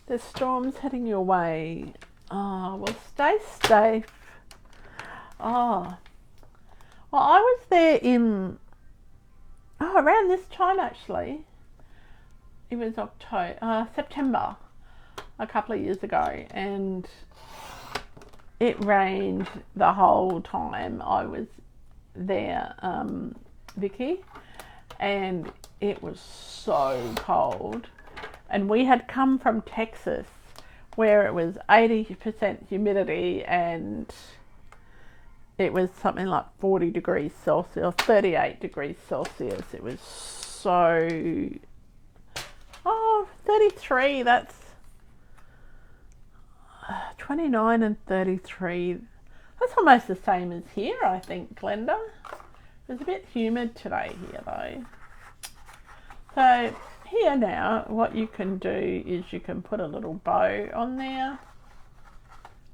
There's storms heading your way. Oh, well, stay safe. Oh, well, I was there in, around this time actually. It was September, a couple of years ago, and it rained the whole time I was there, Vicky, and it was so cold. And we had come from Texas where it was 80% humidity and it was something like 40 degrees Celsius, 38 degrees Celsius. It was so, 33, that's 29 and 33. That's almost the same as here, I think, Glenda. It was a bit humid today here though. So here now, what you can do is you can put a little bow on there.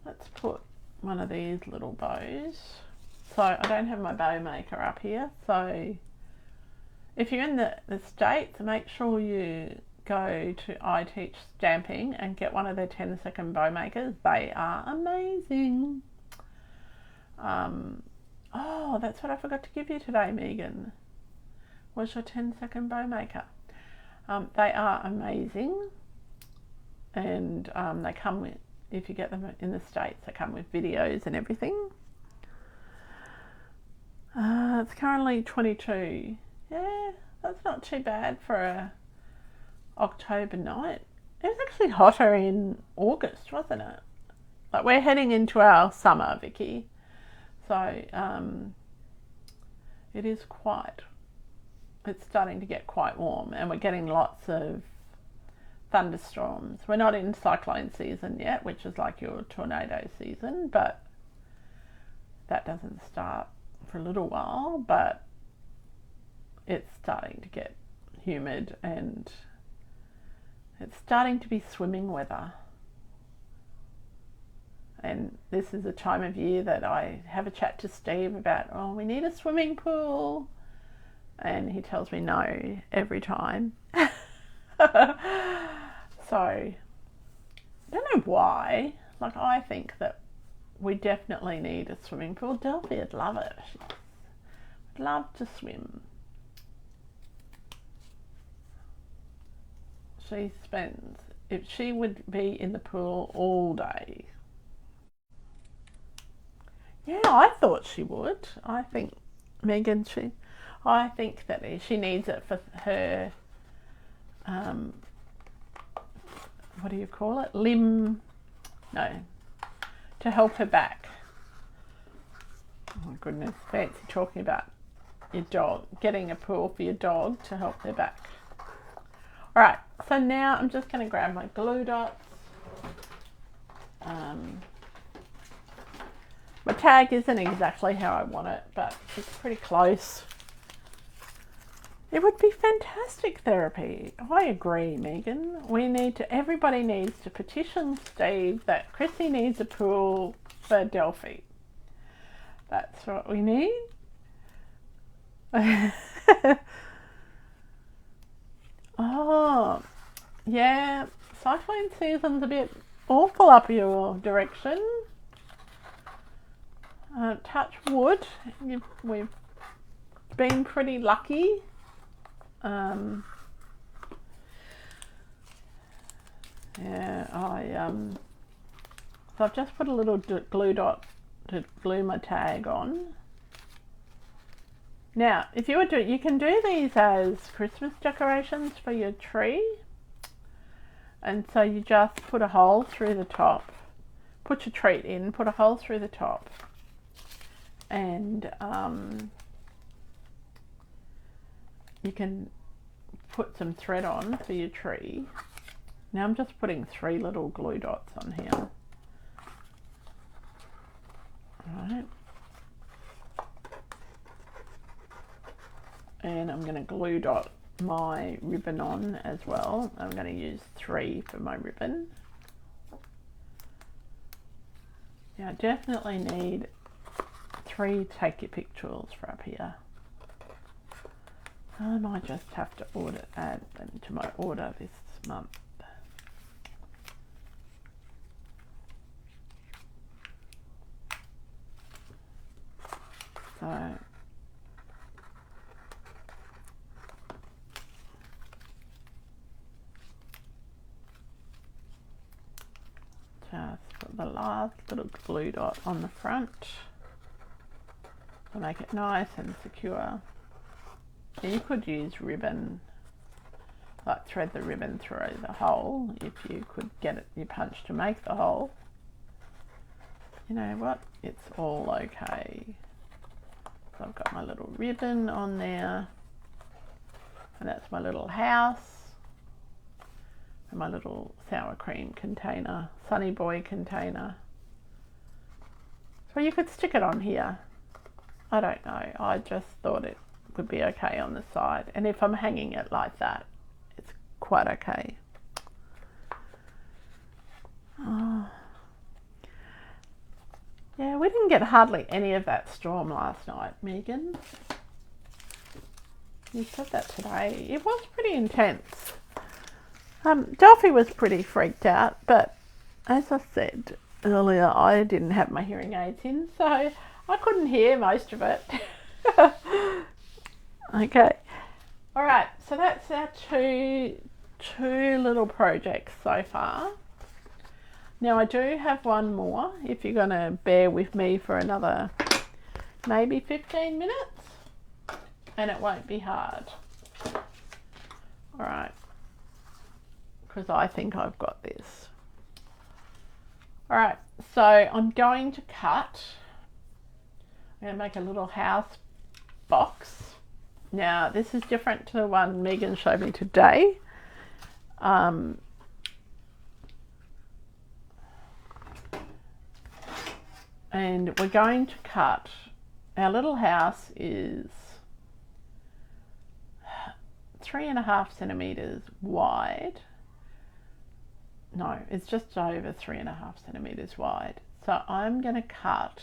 Let's put one of these little bows. So I don't have my bow maker up here. So if you're in the States, make sure you go to I Teach Stamping and get one of their 10-second bow makers. They are amazing. Oh, that's what I forgot to give you today, Megan. Was your 10-second bow maker. They are amazing, and they come with, if you get them in the States, they come with videos and everything. It's currently 22. Yeah, that's not too bad for a October night. It was actually hotter in August, wasn't it? Like, we're heading into our summer, Vicky. So it is it's starting to get quite warm, and we're getting lots of thunderstorms. We're not in cyclone season yet, which is like your tornado season, but that doesn't start for a little while. But it's starting to get humid and it's starting to be swimming weather. And this is a time of year that I have a chat to Steve about, we need a swimming pool. And he tells me no every time. So, I don't know why. Like, I think that we definitely need a swimming pool. Delphi would love it. I'd love to swim. If she would be in the pool all day. Yeah, I thought she would. I think Megan, I think that she needs it for her, what do you call it? To help her back. Oh my goodness, fancy talking about your dog, getting a pool for your dog to help their back. All right, so now I'm just going to grab my glue dots. My tag isn't exactly how I want it, but it's pretty close. It would be fantastic therapy. I agree, Megan. Everybody needs to petition Steve that Chrissy needs a pool for Delphi. That's what we need. Oh, yeah. Cyclone season's a bit awful up your direction. Touch wood. We've been pretty lucky. So I've just put a little glue dot to glue my tag on. Now, if you you can do these as Christmas decorations for your tree. And so you just put a hole through the top, put your treat in, put a hole through the top, and you can put some thread on for your tree. Now I'm just putting 3 little glue dots on here. Alright. And I'm going to glue dot my ribbon on as well. I'm going to use 3 for my ribbon. Now I definitely need 3 take your pick tools for up here. I might just have to add them to my order this month. So just put the last little glue dot on the front to make it nice and secure. And you could use ribbon, like thread the ribbon through the hole if you could get it your punch to make the hole. You know what? It's all okay. So I've got my little ribbon on there, and that's my little house and my little sour cream container, Sunny Boy container. So you could stick it on here. I don't know. I just thought it would be okay on the side, and if I'm hanging it like that, it's quite okay. Oh. Yeah, we didn't get hardly any of that storm last night, Megan. You said that today. It was pretty intense. Delphi was pretty freaked out, but as I said earlier, I didn't have my hearing aids in, so I couldn't hear most of it. Okay. All right, so that's our two little projects so far. Now I do have one more, if you're going to bear with me for another maybe 15 minutes, and it won't be hard. All right, because I think I've got this. All right, so I'm going to cut. I'm going to make a little house box. Now this is different to the one Megan showed me today. And we're going to cut, our little house is 3.5 centimeters wide. No, it's just over 3.5 centimeters wide. So I'm going to cut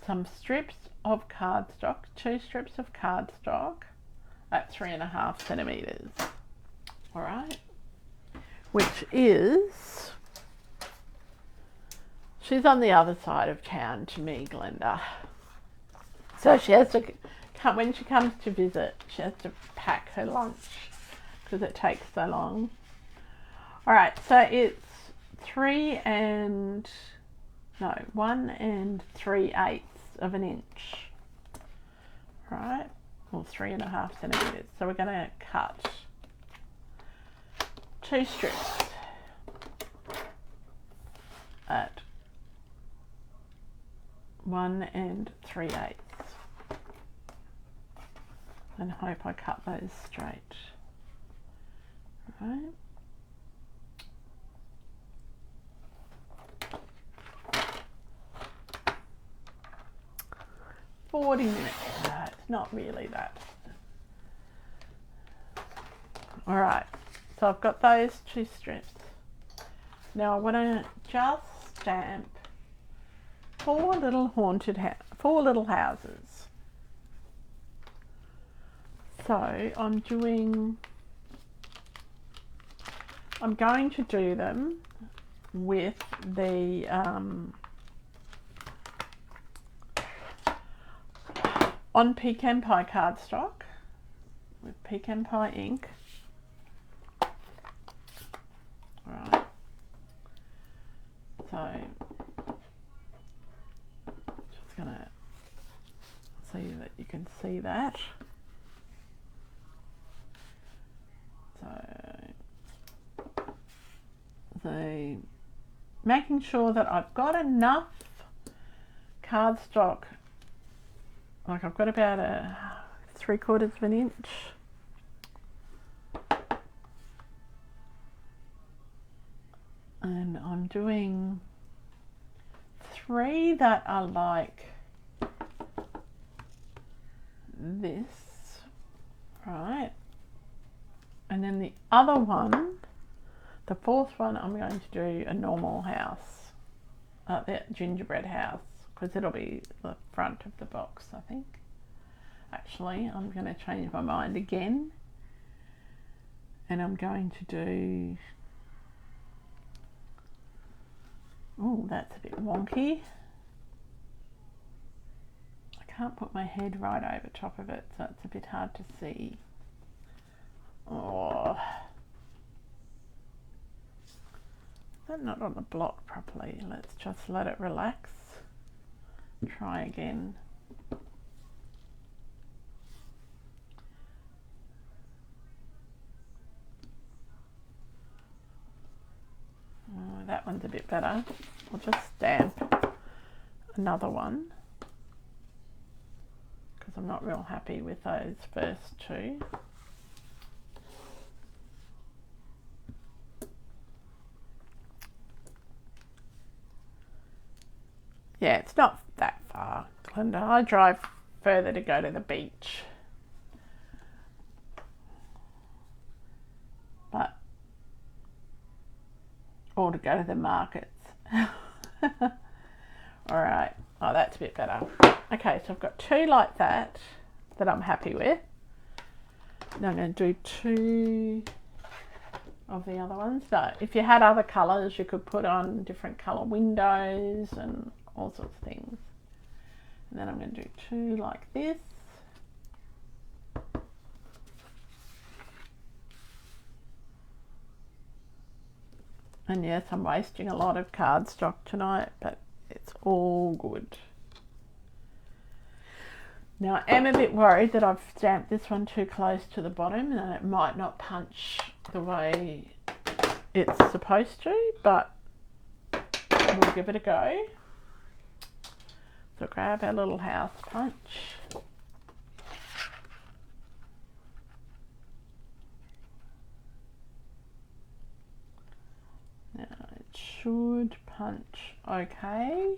some strips of cardstock, 2 strips of cardstock at 3.5 centimeters. All right, which is, she's on the other side of town to me, Glenda. So she has to come, when she comes to visit, she has to pack her lunch because it takes so long. All right, so it's 1 3/8 of an inch. All right, or 3.5 centimeters. So we're going to cut 2 strips at 1 3/8, and hope I cut those straight. Right. $40 minutes. No, it's not really that. All right, so I've got those 2 strips. Now I want to just stamp 4 little houses. So I'm going to do them with the on Pecan Pie cardstock with Pecan Pie ink. All right. So just gonna see that you can see that. So making sure that I've got enough cardstock, like I've got about a 3/4 of an inch. And I'm doing 3 that are like this, right? And then the other one, the 4th one, I'm going to do a normal house, the gingerbread house, because it'll be the front of the box, I think. Actually, I'm going to change my mind again, and I'm going to do, oh, that's a bit wonky. I can't put my head right over top of it, so it's a bit hard to see. Oh, is that not on the block properly? Let's just let it relax. Try again. Oh, that one's a bit better. I'll just stamp another one because I'm not real happy with those first two. Yeah, it's not that far, Glenda. I drive further to go to the beach. But, or to go to the markets. Alright, oh, that's a bit better. Okay, so I've got two like that I'm happy with. Now I'm going to do two of the other ones. So if you had other colours, you could put on different colour windows and all sorts of things. And then I'm going to do two like this. And yes, I'm wasting a lot of cardstock tonight, but it's all good. Now I am a bit worried that I've stamped this one too close to the bottom and it might not punch the way it's supposed to, but we'll give it a go. So grab our little house punch. Now it should punch okay.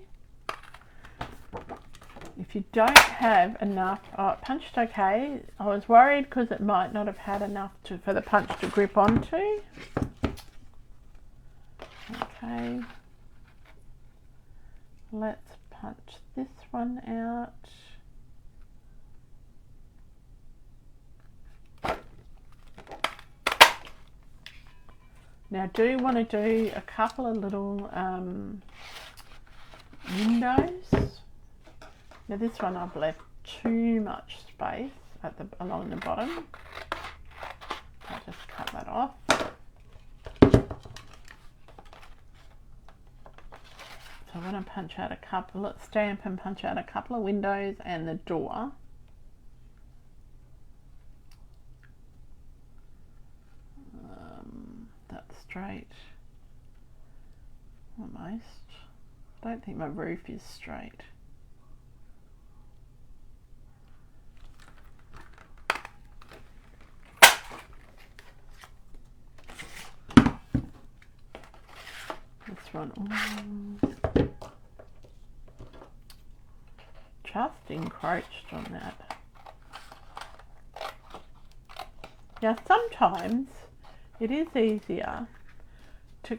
If you don't have enough, oh, it punched okay. I was worried because it might not have had enough for the punch to grip onto. Okay. Let's punch this one out. Now I do want to do a couple of little windows. Now this one I've left too much space along the bottom. I'll just cut that off. So I want to punch out a couple, let's stamp and punch out a couple of windows and the door. That's straight, almost. I don't think my roof is straight. This one, just encroached on that. Now sometimes it is easier to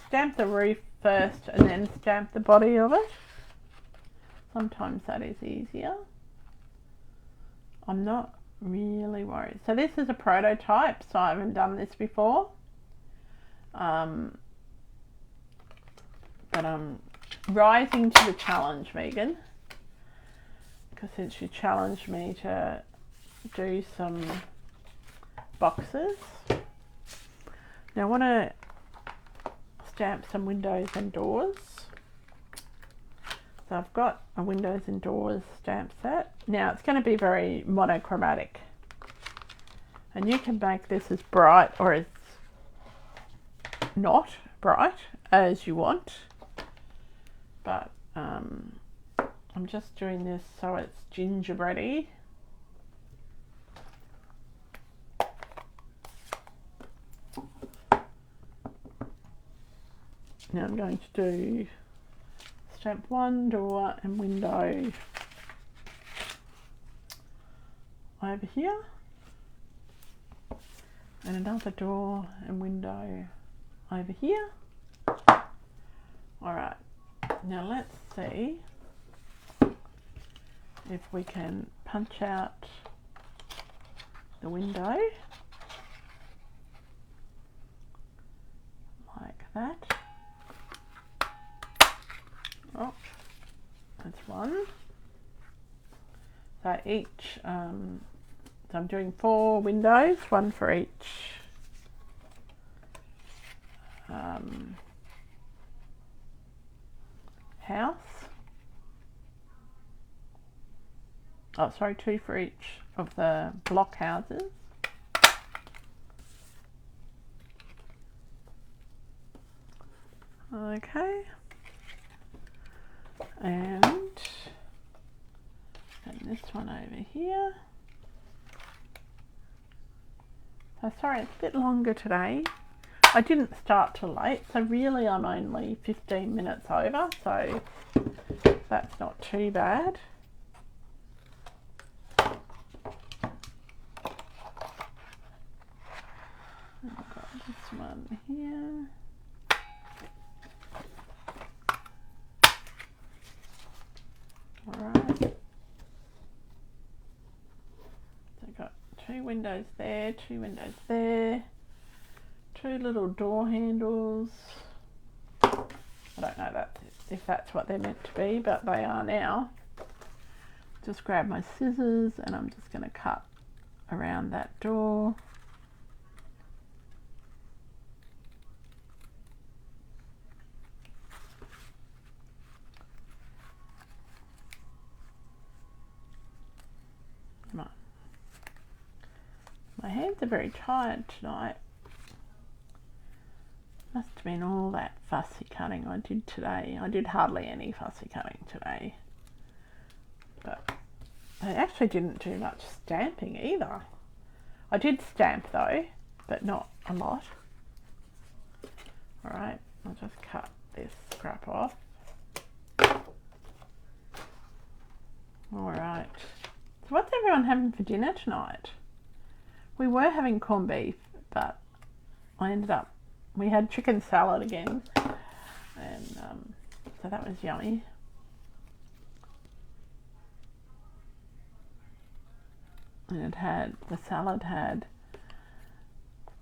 stamp the roof first and then stamp the body of it. Sometimes that is easier. I'm not really worried. So this is a prototype, so I haven't done this before. But I'm rising to the challenge, Megan, because since you challenged me to do some boxes. Now I want to stamp some windows and doors. So I've got a windows and doors stamp set. Now it's going to be very monochromatic. And you can make this as bright or as not bright as you want. But I'm just doing this so it's gingerbready. Now I'm going to do stamp one door and window over here, and another door and window over here. Alright, now let's see if we can punch out the window like that. Oh, that's one. So each, so I'm doing 4 windows, one for each house. Oh, sorry, 2 for each of the block houses. Okay. And this one over here. So sorry, it's a bit longer today. I didn't start till late, so really I'm only 15 minutes over, so that's not too bad. I've got this one here. Alright. So I've got 2 windows there, 2 windows there, 2 little door handles. I don't know if that's what they're meant to be, but they are now. Just grab my scissors and I'm just going to cut around that door. My hands are very tired tonight. Must have been all that fussy cutting I did today. I did hardly any fussy cutting today. But I actually didn't do much stamping either. I did stamp though, but not a lot. Alright, I'll just cut this scrap off. Alright. So what's everyone having for dinner tonight? We were having corned beef, but we had chicken salad again, and so that was yummy. And the salad had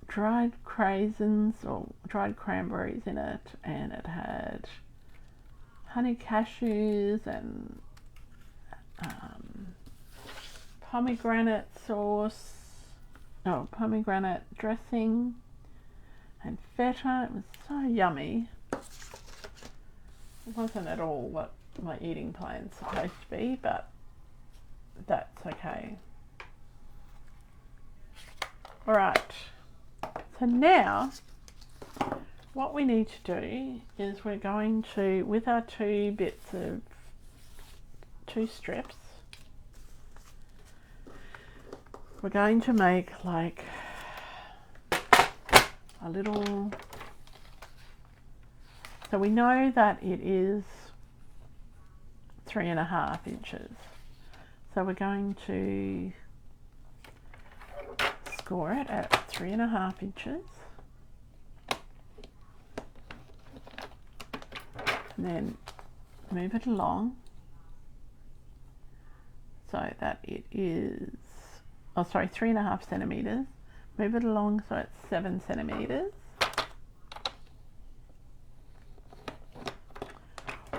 dried craisins or dried cranberries in it, and it had honey cashews and pomegranate sauce. Oh, pomegranate dressing and feta. It was so yummy. It wasn't at all what my eating plan's supposed to be, but that's okay. Alright, so now what we need to do is we're going to, with our 2 strips, we're going to make like a little, so we know that it is 3.5 inches. So we're going to score it at 3.5 inches. And then move it along so that it is, 3.5 centimeters. Move it along so it's 7 centimeters.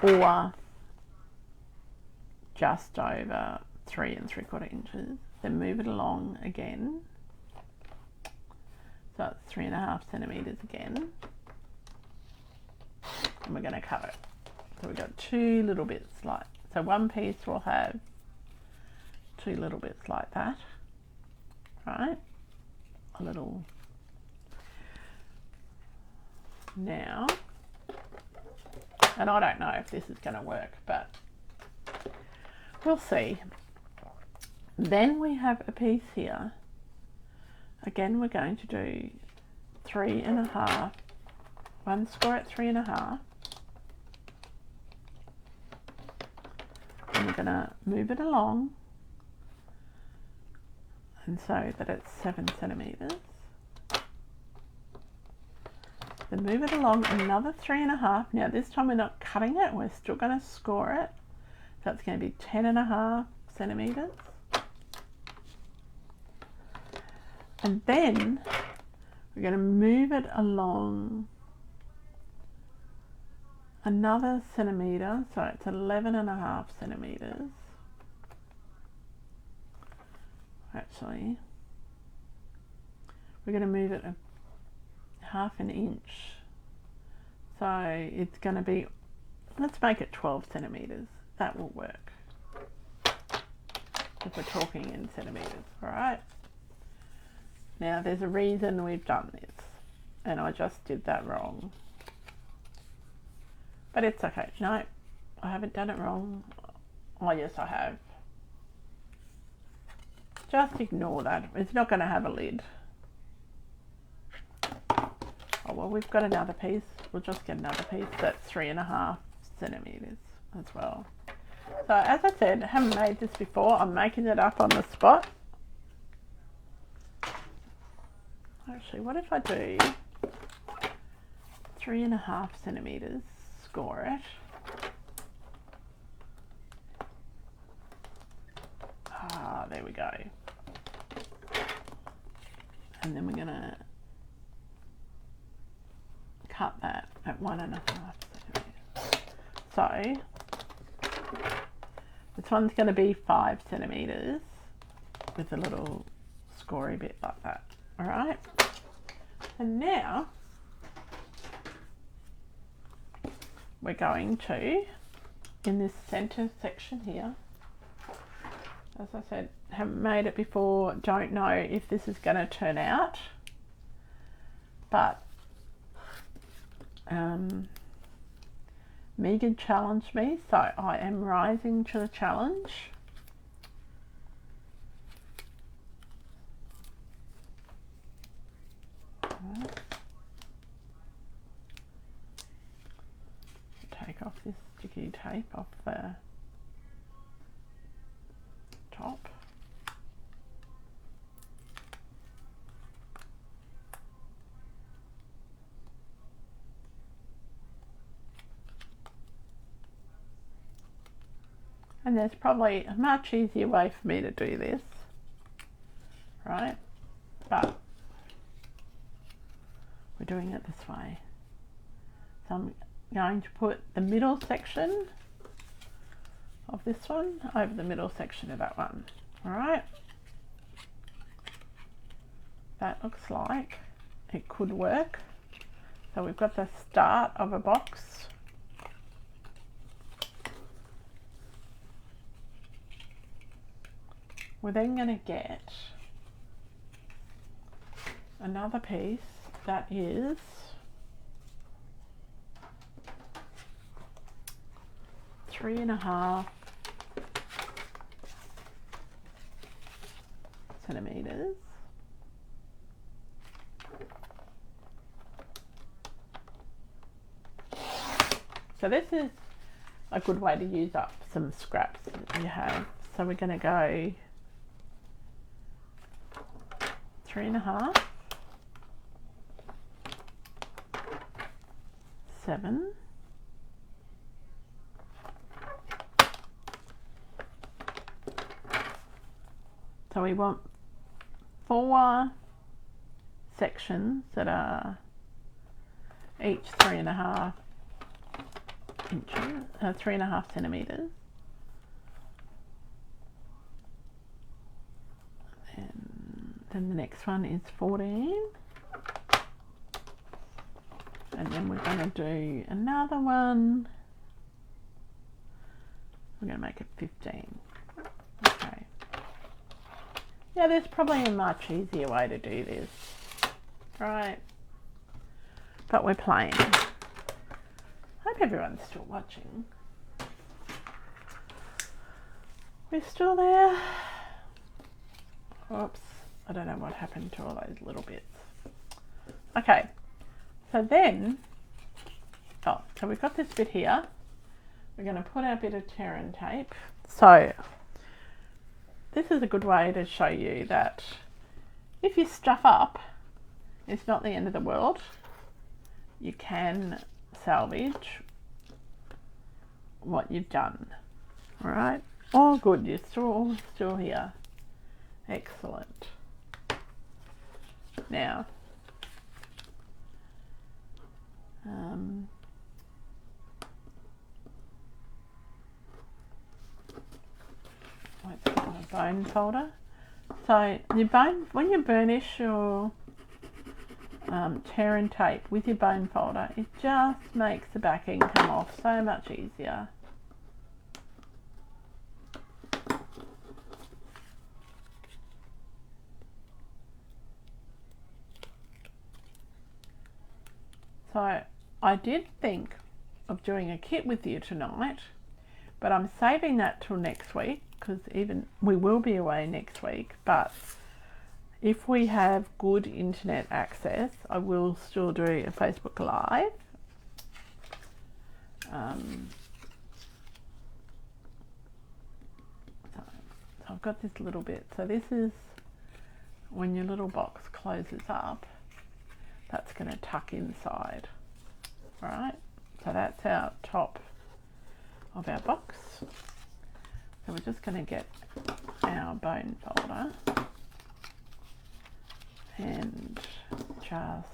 Or just over 3 3/4 inches. Then move it along again. So it's 3.5 centimeters again. And we're going to cut it. So we've got 2 little bits so one piece will have 2 little bits like that. Right? A little. Now, and I don't know if this is going to work, but we'll see. Then we have a piece here. Again, we're going to do 3.5. One score at 3.5. And we're going to move it along, and so that it's 7 centimeters. Then move it along another 3.5. Now this time we're not cutting it, we're still going to score it. So it's going to be 10.5 centimetres. And then we're going to move it along another centimetre, so it's 11.5 centimetres. Actually, we're going to move it half an inch. So it's going to be, let's make it 12 centimetres. That will work. If we're talking in centimetres, all right? Now there's a reason we've done this, and I just did that wrong. But it's okay. No, I haven't done it wrong. Oh yes, I have. Just ignore that. It's not going to have a lid. Oh well, we've got another piece. We'll just get another piece that's 3.5 centimetres as well. So as I said, I haven't made this before. I'm making it up on the spot. Actually, what if I do 3.5 centimetres, score it. Ah, there we go. And then we're going to cut that at 1.5 centimetres. So this one's going to be 5 centimetres with a little scory bit like that. All right. And now we're going to, in this centre section here, as I said, haven't made it before, don't know if this is going to turn out, but Megan challenged me, so I am rising to the challenge. Take off this sticky tape off the top. And there's probably a much easier way for me to do this, right? But we're doing it this way. So I'm going to put the middle section of this one over the middle section of that one. All right. That looks like it could work. So we've got the start of a box. We're then going to get another piece that is 3.5 centimetres. So this is a good way to use up some scraps that you have. So we're going to go 3.5, 7, so we want 4 sections that are each 3.5 inches, 3.5 centimetres. Then the next one is 14, and then we're going to do another one. We're going to make it 15. Okay. Yeah, there's probably a much easier way to do this, right? But we're playing. Hope everyone's still watching. We're still there. Oops. I don't know what happened to all those little bits. Okay, so then, so we've got this bit here. We're going to put our bit of tear and tape. So this is a good way to show you that if you stuff up, it's not the end of the world. You can salvage what you've done. All right, Oh, good, you're still here. Excellent. Now, let's get my bone folder. So when you burnish your tear and tape with your bone folder, it just makes the backing come off so much easier. So I did think of doing a kit with you tonight, but I'm saving that till next week, because we will be away next week, but if we have good internet access, I will still do a Facebook Live. So I've got this little bit. So this is when your little box closes up, that's going to tuck inside. All right, so that's our top of our box. So we're just going to get our bone folder and just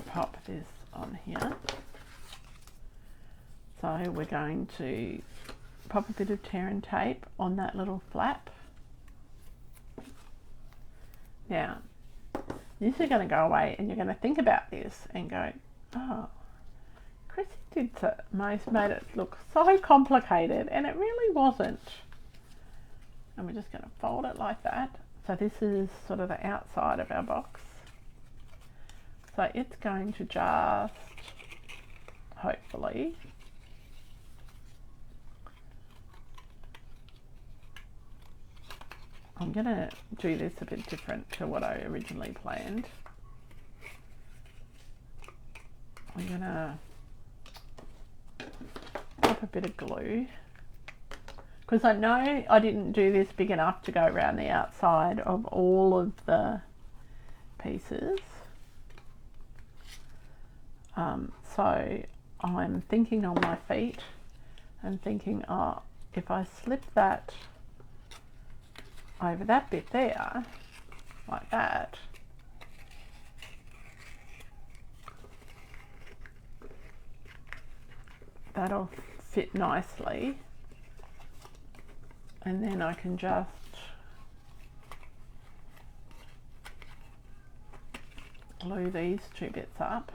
pop this on here. So we're going to pop a bit of tear and tape on that little flap. Now, this is going to go away and you're going to think about this and go, oh, Chrissy made it look so complicated, and it really wasn't. And we're just going to fold it like that. So this is sort of the outside of our box. So it's going to just, hopefully, I'm going to do this a bit different to what I originally planned. I'm going to pop a bit of glue, because I know I didn't do this big enough to go around the outside of all of the pieces. So I'm thinking on my feet and thinking, oh, if I slip that over that bit there, like that, that'll fit nicely, and then I can just glue these two bits up.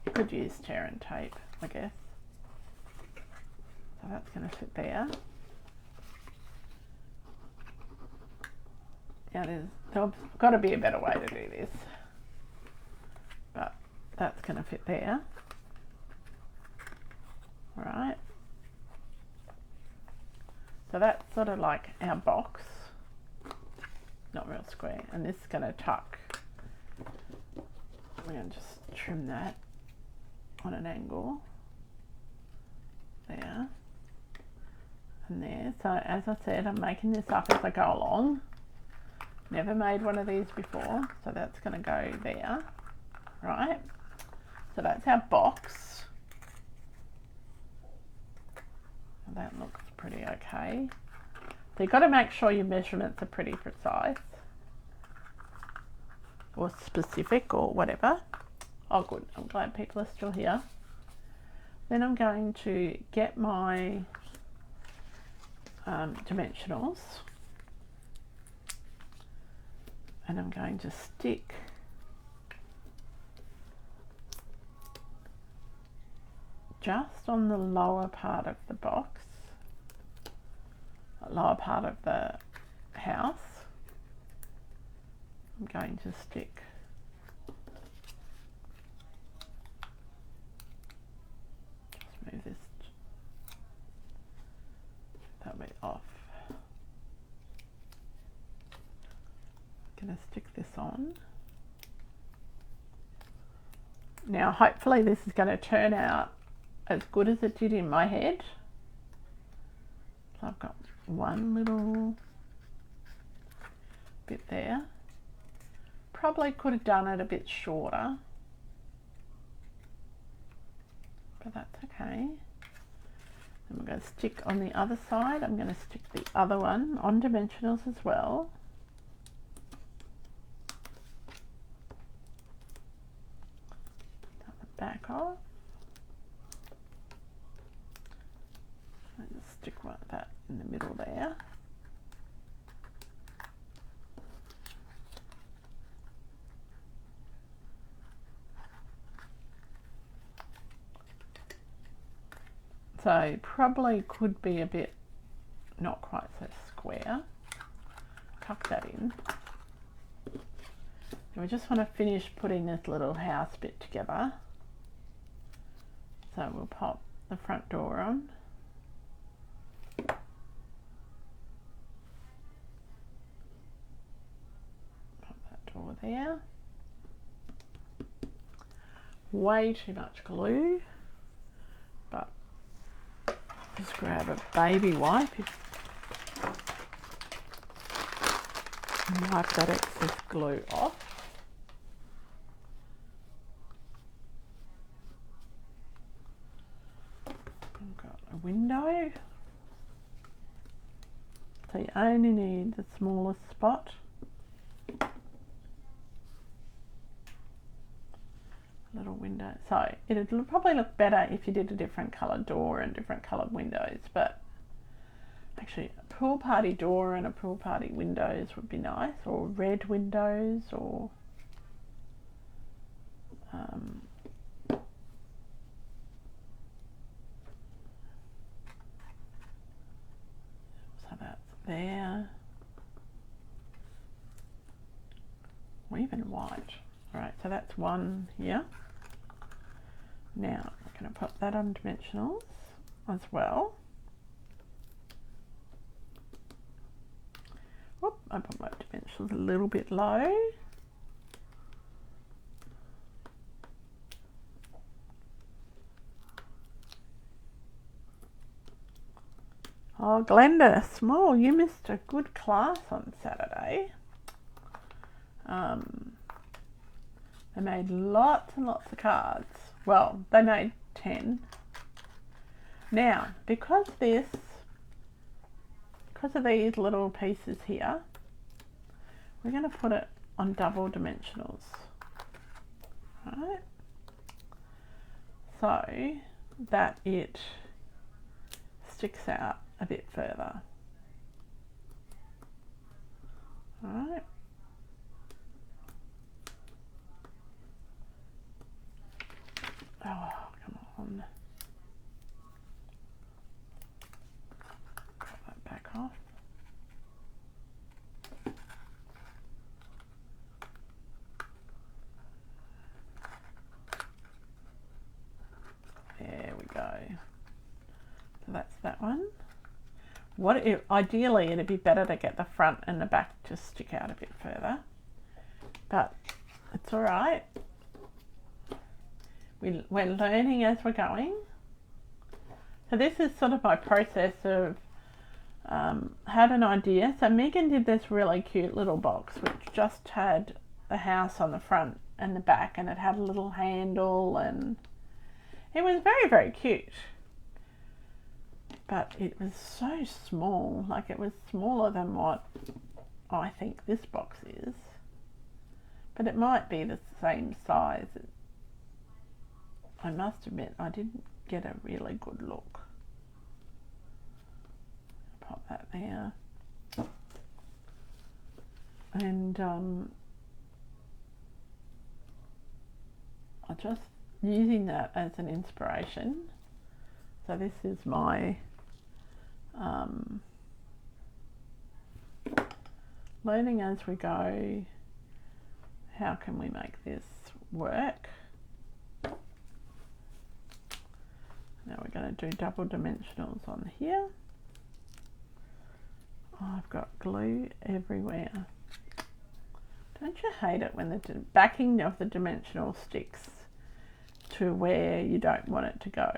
You could use tear and tape, I guess. So that's going to fit there. Now there's got to be a better way to do this, but that's going to fit there. Right, so that's sort of like our box, not real square, and this is going to tuck. We're going to just trim that on an angle there and there. So as I said, I'm making this up as I go along. Never made one of these before, so that's going to go there. Right, so that's our box. That looks pretty okay. So you've got to make sure your measurements are pretty precise or specific or whatever. Oh good, I'm glad people are still here. Then I'm going to get my dimensionals, and I'm going to stick just on the lower part of the box, lower part of the house. I'm going to stick just move this that bit off. I'm going to stick this on. Now hopefully this is going to turn out as good as it did in my head. So I've got one little bit there. probably could have done it a bit shorter, but that's okay. And we're going to stick on the other side. I'm going to stick the other one on dimensionals as well. Cut the back off. And just stick like that in the middle there. So probably could be a bit not quite so square. Tuck that in. And we just want to finish putting this little house bit together. So we'll pop the front door on. Pop that door there. Way too much glue, but just grab a baby wipe and wipe that excess glue off. I've got a window, so you only need the smallest spot. Little window. So it'll probably look better if you did a different coloured door and different coloured windows, but actually a pool party door and a pool party windows would be nice, or red windows, or so that's there, or even white. Alright, so that's one here. Now we're going to put that on dimensionals as well. Whoop, I put my dimensionals a little bit low. Oh, Glenda Small, you missed a good class on Saturday. They made lots and lots of cards. Well, they made 10. Now, because of these little pieces here, we're going to put it on double dimensionals. Right? So that it sticks out a bit further. Alright. Oh, come on. Cut that back off. There we go. So that's that one. Ideally, it'd be better to get the front and the back to stick out a bit further, but it's all right. We're learning as we're going. So this is sort of my process of had an idea. So Megan did this really cute little box which just had the house on the front and the back, and it had a little handle, and it was very, very cute. But it was so small, like it was smaller than what I think this box is. But it might be the same size. I must admit, I didn't get a really good look. Pop that there. And I'm just using that as an inspiration. So this is my learning as we go. How can we make this work? Now we're going to do double dimensionals on here. Oh, I've got glue everywhere. Don't you hate it when the backing of the dimensional sticks to where you don't want it to go?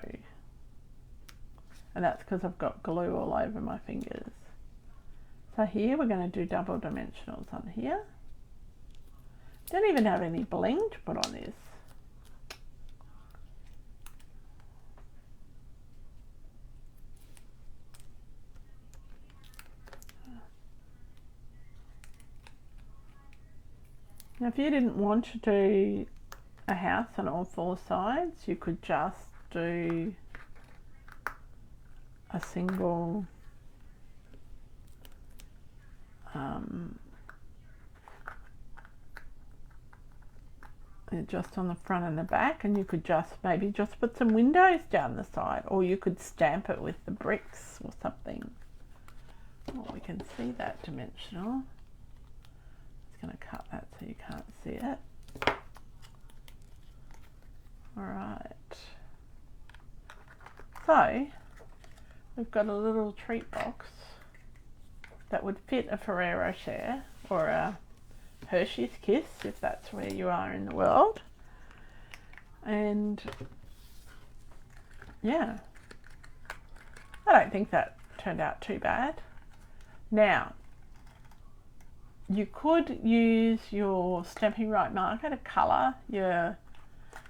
And that's because I've got glue all over my fingers. So here we're going to do double dimensionals on here. Don't even have any bling to put on this. Now, if you didn't want to do a house on all four sides, you could just do a single just on the front and the back, and you could just maybe just put some windows down the side, or you could stamp it with the bricks or something. Oh, we can see that dimensional. It's going to cut that so you can't see it. Alright, so we've got a little treat box that would fit a Ferrero Rocher or a Hershey's Kiss if that's where you are in the world. And yeah, I don't think that turned out too bad. Now, you could use your Stampin' Right marker to colour your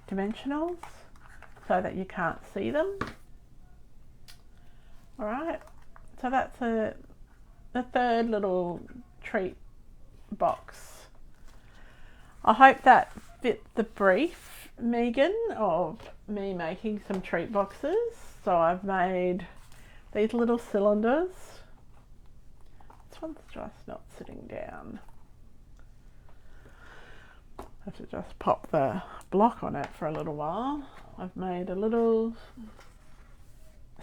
dimensionals so that you can't see them. Alright, so that's the third little treat box. I hope that fit the brief, Megan, of me making some treat boxes. So I've made these little cylinders. This one's just not sitting down. I have to just pop the block on it for a little while. I've made a little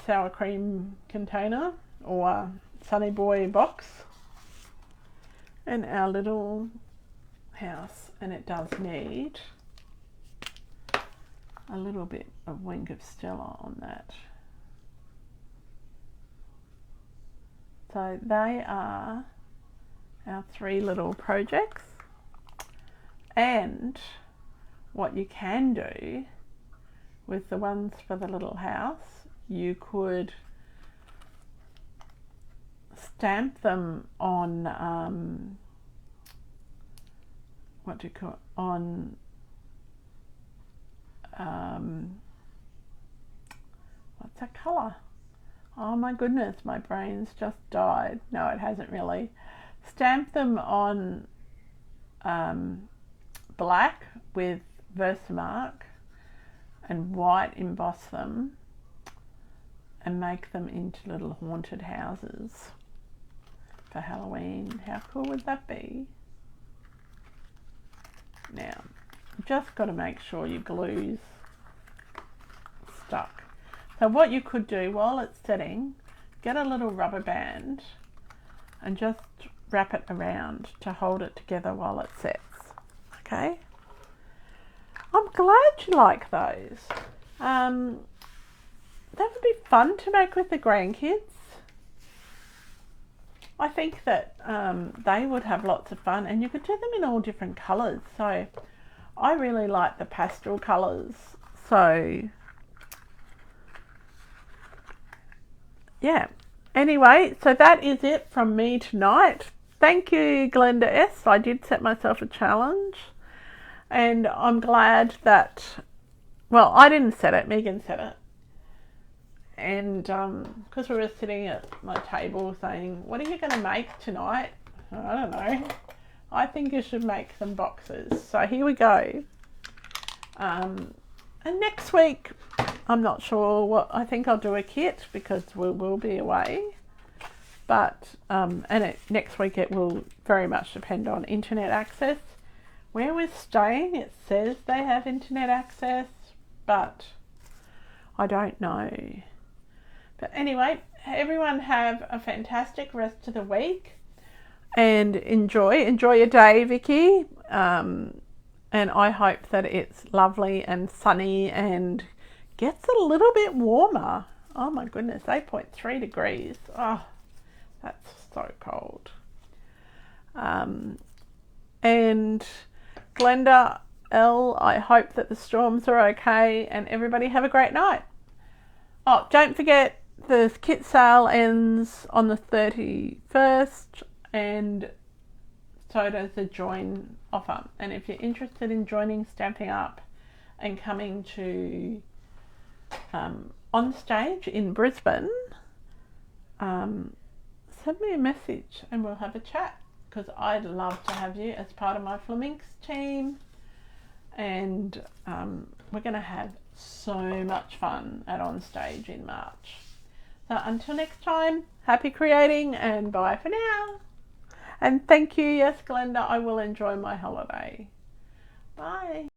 sour cream container or Sunny Boy box, and our little house, and it does need a little bit of Wink of Stella on that. So they are our three little projects. And what you can do with the ones for the little house, you could stamp them on what do you call it? On what's that colour? Oh my goodness, my brain's just died. No, it hasn't really. Stamp them on black with Versamark and white, emboss them and make them into little haunted houses for Halloween. How cool would that be? Now, you've just got to make sure your glue's stuck. So what you could do while it's setting, get a little rubber band and just wrap it around to hold it together while it sets. Okay? I'm glad you like those. That would be fun to make with the grandkids. I think that they would have lots of fun, and you could do them in all different colours. So I really like the pastel colours. So yeah. Anyway, so that is it from me tonight. Thank you, Glenda S. I did set myself a challenge, and I'm glad that, well, I didn't set it, Megan set it. And because we were sitting at my table saying, what are you going to make tonight? I don't know. I think you should make some boxes. So here we go. And next week, I'm not sure what, I think I'll do a kit because we will be away. But, next week it will very much depend on internet access. Where we're staying, it says they have internet access, but I don't know. But anyway, everyone have a fantastic rest of the week and enjoy your day, Vicky. And I hope that it's lovely and sunny and gets a little bit warmer. Oh my goodness, 8.3 degrees. Oh, that's so cold. And Glenda L, I hope that the storms are okay and everybody have a great night. Oh, don't forget the kit sale ends on the 31st and so does the join offer. And if you're interested in joining Stamping Up and coming to on stage in Brisbane, send me a message and we'll have a chat, because I'd love to have you as part of my Flaminx team, and we're going to have so much fun at On Stage in March. So until next time, happy creating and bye for now. And thank you, yes Glenda, I will enjoy my holiday. Bye.